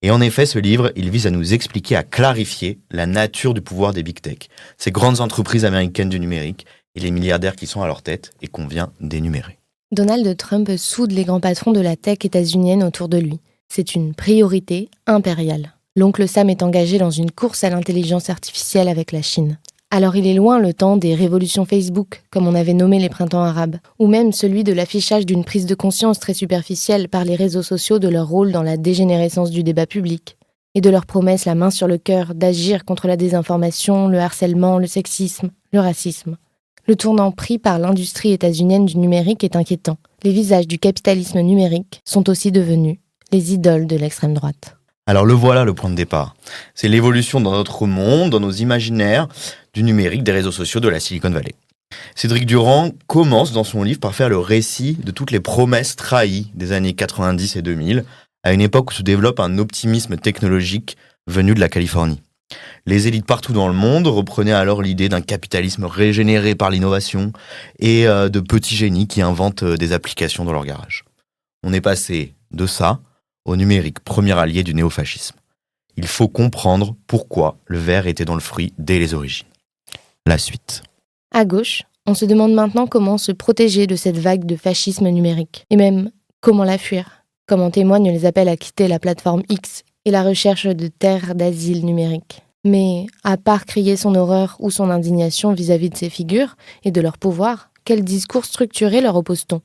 Et en effet, ce livre, il vise à nous expliquer, à clarifier la nature du pouvoir des big tech, ces grandes entreprises américaines du numérique et les milliardaires qui sont à leur tête et qu'on vient d'énumérer. Donald Trump soude les grands patrons de la tech états-unienne autour de lui. C'est une priorité impériale. L'oncle Sam est engagé dans une course à l'intelligence artificielle avec la Chine. Alors il est loin le temps des révolutions Facebook, comme on avait nommé les printemps arabes, ou même celui de l'affichage d'une prise de conscience très superficielle par les réseaux sociaux de leur rôle dans la dégénérescence du débat public, et de leur promesse la main sur le cœur d'agir contre la désinformation, le harcèlement, le sexisme, le racisme. Le tournant pris par l'industrie états-unienne du numérique est inquiétant. Les visages du capitalisme numérique sont aussi devenus les idoles de l'extrême droite. Alors le voilà le point de départ. C'est l'évolution dans notre monde, dans nos imaginaires, du numérique, des réseaux sociaux de la Silicon Valley. Cédric Durand commence dans son livre par faire le récit de toutes les promesses trahies des années 90 et 2000, à une époque où se développe un optimisme technologique venu de la Californie. Les élites partout dans le monde reprenaient alors l'idée d'un capitalisme régénéré par l'innovation et de petits génies qui inventent des applications dans leur garage. On est passé de ça au numérique, premier allié du néofascisme. Il faut comprendre pourquoi le ver était dans le fruit dès les origines. La suite. À gauche, on se demande maintenant comment se protéger de cette vague de fascisme numérique. Et même, comment la fuir, comme en témoignent les appels à quitter la plateforme X et la recherche de terres d'asile numérique. Mais, à part crier son horreur ou son indignation vis-à-vis de ces figures et de leur pouvoir, quel discours structuré leur oppose-t-on ?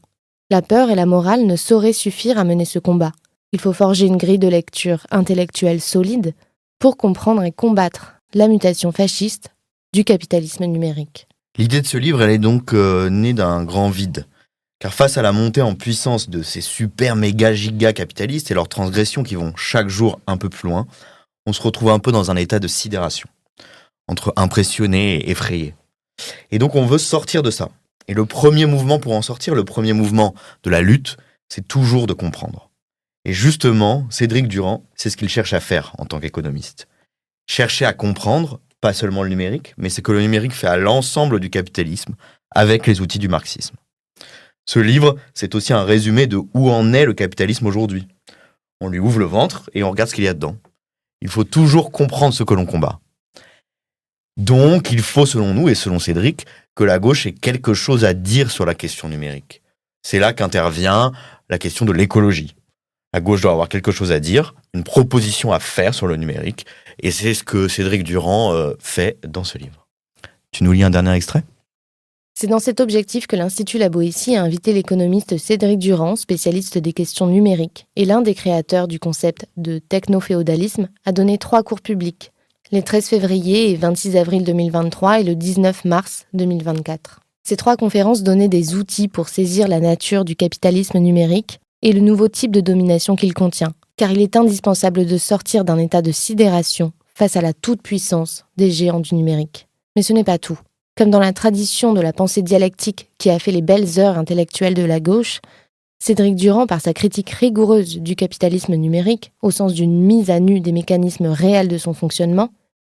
La peur et la morale ne sauraient suffire à mener ce combat. Il faut forger une grille de lecture intellectuelle solide pour comprendre et combattre la mutation fasciste du capitalisme numérique. L'idée de ce livre, elle est donc née d'un grand vide. Car face à la montée en puissance de ces super méga giga capitalistes et leurs transgressions qui vont chaque jour un peu plus loin, on se retrouve un peu dans un état de sidération, entre impressionné et effrayé. Et donc on veut sortir de ça. Et le premier mouvement pour en sortir, le premier mouvement de la lutte, c'est toujours de comprendre. Et justement, Cédric Durand, c'est ce qu'il cherche à faire en tant qu'économiste. Chercher à comprendre, pas seulement le numérique, mais ce que le numérique fait à l'ensemble du capitalisme avec les outils du marxisme. Ce livre, c'est aussi un résumé de où en est le capitalisme aujourd'hui. On lui ouvre le ventre et on regarde ce qu'il y a dedans. Il faut toujours comprendre ce que l'on combat. Donc, il faut, selon nous et selon Cédric, que la gauche ait quelque chose à dire sur la question numérique. C'est là qu'intervient la question de l'écologie. La gauche doit avoir quelque chose à dire, une proposition à faire sur le numérique, et c'est ce que Cédric Durand fait dans ce livre. Tu nous lis un dernier extrait ? C'est dans cet objectif que l'Institut La Boétie a invité l'économiste Cédric Durand, spécialiste des questions numériques, et l'un des créateurs du concept de techno-féodalisme, à donner 3 cours publics, les 13 février et 26 avril 2023 et le 19 mars 2024. Ces 3 conférences donnaient des outils pour saisir la nature du capitalisme numérique et le nouveau type de domination qu'il contient, car il est indispensable de sortir d'un état de sidération face à la toute-puissance des géants du numérique. Mais ce n'est pas tout. Comme dans la tradition de la pensée dialectique qui a fait les belles heures intellectuelles de la gauche, Cédric Durand, par sa critique rigoureuse du capitalisme numérique, au sens d'une mise à nu des mécanismes réels de son fonctionnement,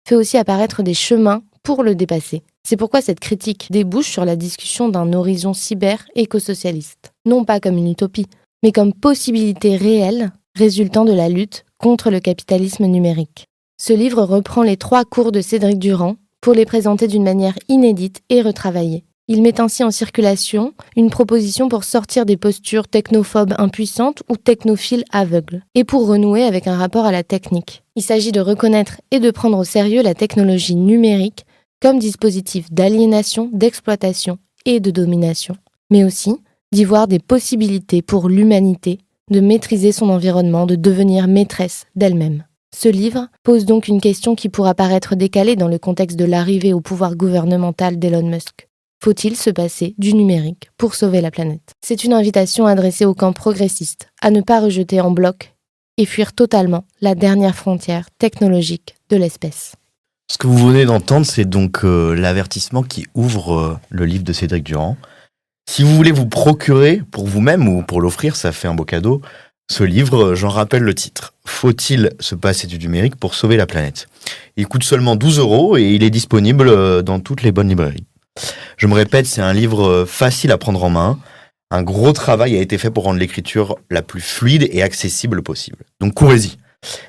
fait aussi apparaître des chemins pour le dépasser. C'est pourquoi cette critique débouche sur la discussion d'un horizon cyber-éco-socialiste, non pas comme une utopie, mais comme possibilité réelle résultant de la lutte contre le capitalisme numérique. Ce livre reprend les 3 cours de Cédric Durand pour les présenter d'une manière inédite et retravaillée. Il met ainsi en circulation une proposition pour sortir des postures technophobes impuissantes ou technophiles aveugles, et pour renouer avec un rapport à la technique. Il s'agit de reconnaître et de prendre au sérieux la technologie numérique comme dispositif d'aliénation, d'exploitation et de domination, mais aussi d'y voir des possibilités pour l'humanité de maîtriser son environnement, de devenir maîtresse d'elle-même. Ce livre pose donc une question qui pourra paraître décalée dans le contexte de l'arrivée au pouvoir gouvernemental d'Elon Musk. Faut-il se passer du numérique pour sauver la planète ? C'est une invitation adressée au camp progressiste à ne pas rejeter en bloc et fuir totalement la dernière frontière technologique de l'espèce. Ce que vous venez d'entendre, c'est donc l'avertissement qui ouvre le livre de Cédric Durand. Si vous voulez vous procurer pour vous-même ou pour l'offrir, ça fait un beau cadeau. Ce livre, j'en rappelle le titre. Faut-il se passer du numérique pour sauver la planète ? Il coûte seulement 12 € et il est disponible dans toutes les bonnes librairies. Je me répète, c'est un livre facile à prendre en main. Un gros travail a été fait pour rendre l'écriture la plus fluide et accessible possible. Donc courez-y.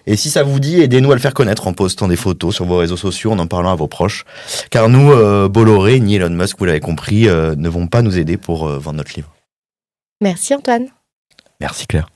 Et si ça vous dit, aidez-nous à le faire connaître en postant des photos sur vos réseaux sociaux, en parlant à vos proches. Car nous, Bolloré, ni Elon Musk, vous l'avez compris, ne vont pas nous aider pour vendre notre livre. Merci Antoine. Merci Claire.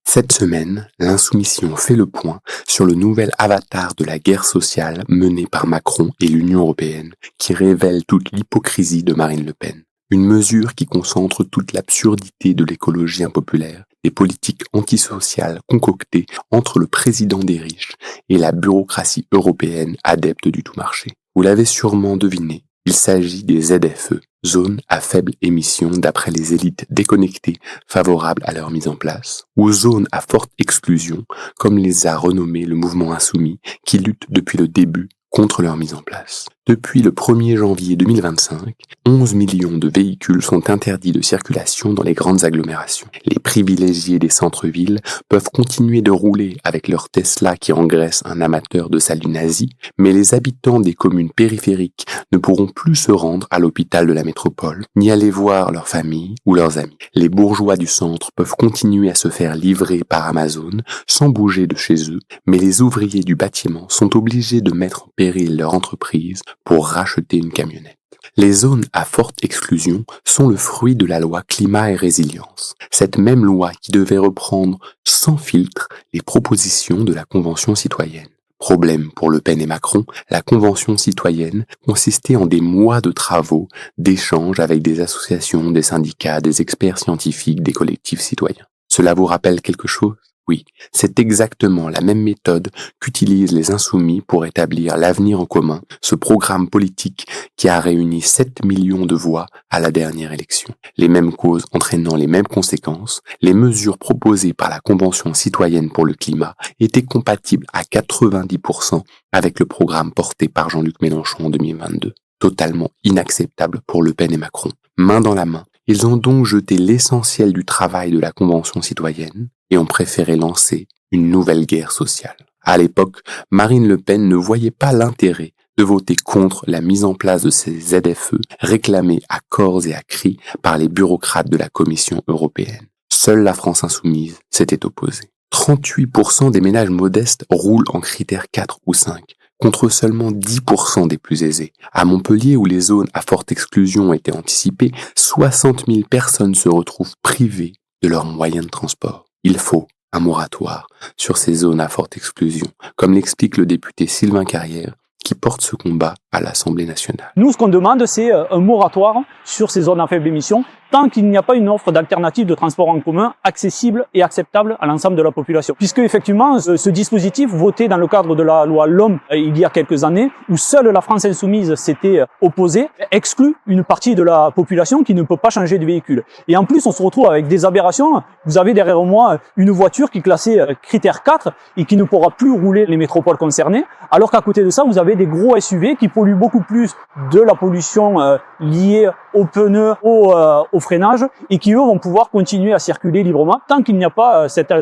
Cette semaine, l'Insoumission fait le point sur le nouvel avatar de la guerre sociale menée par Macron et l'Union européenne, qui révèle toute l'hypocrisie de Marine Le Pen. Une mesure qui concentre toute l'absurdité de l'écologie impopulaire, des politiques antisociales concoctées entre le président des riches et la bureaucratie européenne adepte du tout marché. Vous l'avez sûrement deviné, il s'agit des ZFE, zones à faible émission d'après les élites déconnectées favorables à leur mise en place, ou zones à forte exclusion, comme les a renommées le mouvement insoumis qui lutte depuis le début contre leur mise en place. Depuis le 1er janvier 2025, 11 millions de véhicules sont interdits de circulation dans les grandes agglomérations. Les privilégiés des centres-villes peuvent continuer de rouler avec leur Tesla qui engraisse un amateur de salut nazi, mais les habitants des communes périphériques ne pourront plus se rendre à l'hôpital de la métropole, ni aller voir leur famille ou leurs amis. Les bourgeois du centre peuvent continuer à se faire livrer par Amazon sans bouger de chez eux, mais les ouvriers du bâtiment sont obligés de mettre en péril leur entreprise pour racheter une camionnette. Les zones à forte exclusion sont le fruit de la loi climat et résilience. Cette même loi qui devait reprendre sans filtre les propositions de la Convention citoyenne. Problème pour Le Pen et Macron, la Convention citoyenne consistait en des mois de travaux, d'échanges avec des associations, des syndicats, des experts scientifiques, des collectifs citoyens. Cela vous rappelle quelque chose ? Oui, c'est exactement la même méthode qu'utilisent les Insoumis pour établir l'avenir en commun, ce programme politique qui a réuni 7 millions de voix à la dernière élection. Les mêmes causes entraînant les mêmes conséquences, les mesures proposées par la Convention citoyenne pour le climat étaient compatibles à 90% avec le programme porté par Jean-Luc Mélenchon en 2022. Totalement inacceptable pour Le Pen et Macron. Main dans la main, ils ont donc jeté l'essentiel du travail de la Convention citoyenne et ont préféré lancer une nouvelle guerre sociale. À l'époque, Marine Le Pen ne voyait pas l'intérêt de voter contre la mise en place de ces ZFE réclamés à corps et à cris par les bureaucrates de la Commission européenne. Seule la France insoumise s'était opposée. 38% des ménages modestes roulent en critère 4 ou 5, contre seulement 10% des plus aisés. À Montpellier, où les zones à forte exclusion étaient anticipées, 60 000 personnes se retrouvent privées de leurs moyens de transport. Il faut un moratoire sur ces zones à forte exclusion, comme l'explique le député Sylvain Carrière, qui porte ce combat à l'Assemblée nationale. Nous, ce qu'on demande, c'est un moratoire sur ces zones à faible émission, tant qu'il n'y a pas une offre d'alternative de transport en commun accessible et acceptable à l'ensemble de la population. Puisque, effectivement, ce dispositif, voté dans le cadre de la loi LOM il y a quelques années, où seule la France insoumise s'était opposée, exclut une partie de la population qui ne peut pas changer de véhicule. Et en plus, on se retrouve avec des aberrations. Vous avez derrière moi une voiture qui est classée critère 4 et qui ne pourra plus rouler les métropoles concernées, alors qu'à côté de ça, vous avez des gros SUV qui polluent beaucoup plus de la pollution liée aux pneus, au freinage, et qui eux vont pouvoir continuer à circuler librement tant qu'il n'y a pas cette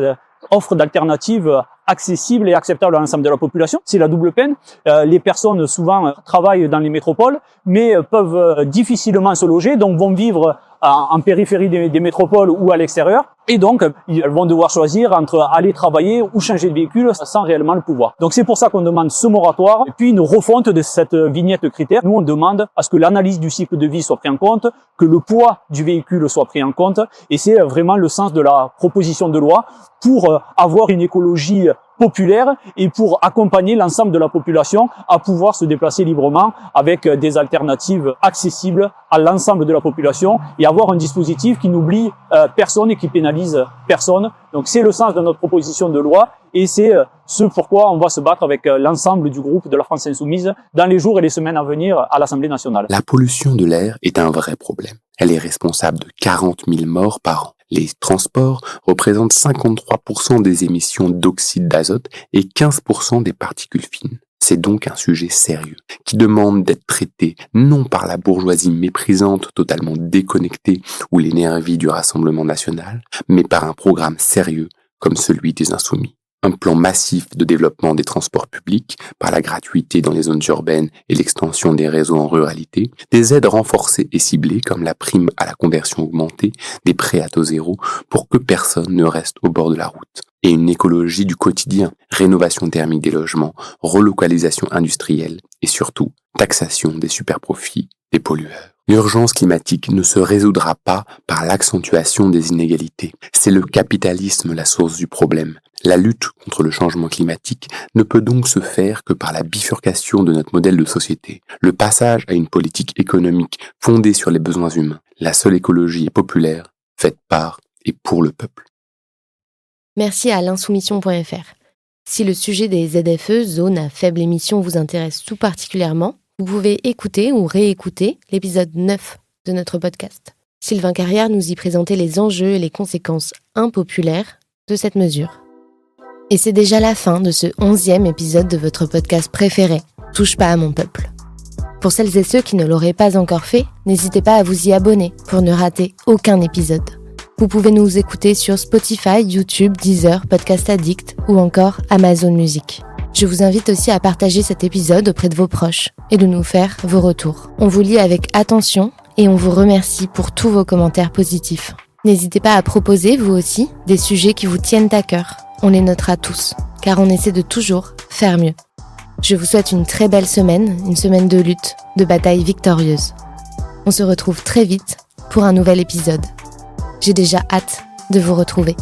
offre d'alternative accessible et acceptable à l'ensemble de la population. C'est la double peine. Les personnes souvent travaillent dans les métropoles, mais peuvent difficilement se loger, donc vont vivre en périphérie des métropoles ou à l'extérieur, Et donc, elles vont devoir choisir entre aller travailler ou changer de véhicule sans réellement le pouvoir. Donc c'est pour ça qu'on demande ce moratoire et puis une refonte de cette vignette critère. Nous, on demande à ce que l'analyse du cycle de vie soit prise en compte, que le poids du véhicule soit pris en compte. Et c'est vraiment le sens de la proposition de loi pour avoir une écologie populaire et pour accompagner l'ensemble de la population à pouvoir se déplacer librement avec des alternatives accessibles à l'ensemble de la population et avoir un dispositif qui n'oublie personne et qui pénalise personne. Donc c'est le sens de notre proposition de loi et c'est ce pourquoi on va se battre avec l'ensemble du groupe de la France Insoumise dans les jours et les semaines à venir à l'Assemblée nationale. La pollution de l'air est un vrai problème. Elle est responsable de 40 000 morts par an. Les transports représentent 53% des émissions d'oxyde d'azote et 15% des particules fines. C'est donc un sujet sérieux, qui demande d'être traité non par la bourgeoisie méprisante, totalement déconnectée, ou les nervis du Rassemblement national, mais par un programme sérieux comme celui des Insoumis. Un plan massif de développement des transports publics par la gratuité dans les zones urbaines et l'extension des réseaux en ruralité, des aides renforcées et ciblées comme la prime à la conversion augmentée, des prêts à taux zéro pour que personne ne reste au bord de la route. Et une écologie du quotidien, rénovation thermique des logements, relocalisation industrielle et surtout taxation des superprofits des pollueurs. L'urgence climatique ne se résoudra pas par l'accentuation des inégalités. C'est le capitalisme la source du problème. La lutte contre le changement climatique ne peut donc se faire que par la bifurcation de notre modèle de société, le passage à une politique économique fondée sur les besoins humains. La seule écologie est populaire, faite par et pour le peuple. Merci à l'insoumission.fr. Si le sujet des ZFE, zones à faible émission, vous intéresse tout particulièrement, vous pouvez écouter ou réécouter l'épisode 9 de notre podcast. Sylvain Carrière nous y présentait les enjeux et les conséquences impopulaires de cette mesure. Et c'est déjà la fin de ce 11e épisode de votre podcast préféré, Touche pas à mon peuple. Pour celles et ceux qui ne l'auraient pas encore fait, n'hésitez pas à vous y abonner pour ne rater aucun épisode. Vous pouvez nous écouter sur Spotify, YouTube, Deezer, Podcast Addict ou encore Amazon Music. Je vous invite aussi à partager cet épisode auprès de vos proches et de nous faire vos retours. On vous lit avec attention et on vous remercie pour tous vos commentaires positifs. N'hésitez pas à proposer, vous aussi, des sujets qui vous tiennent à cœur. On les notera tous, car on essaie de toujours faire mieux. Je vous souhaite une très belle semaine, une semaine de lutte, de bataille victorieuse. On se retrouve très vite pour un nouvel épisode. J'ai déjà hâte de vous retrouver.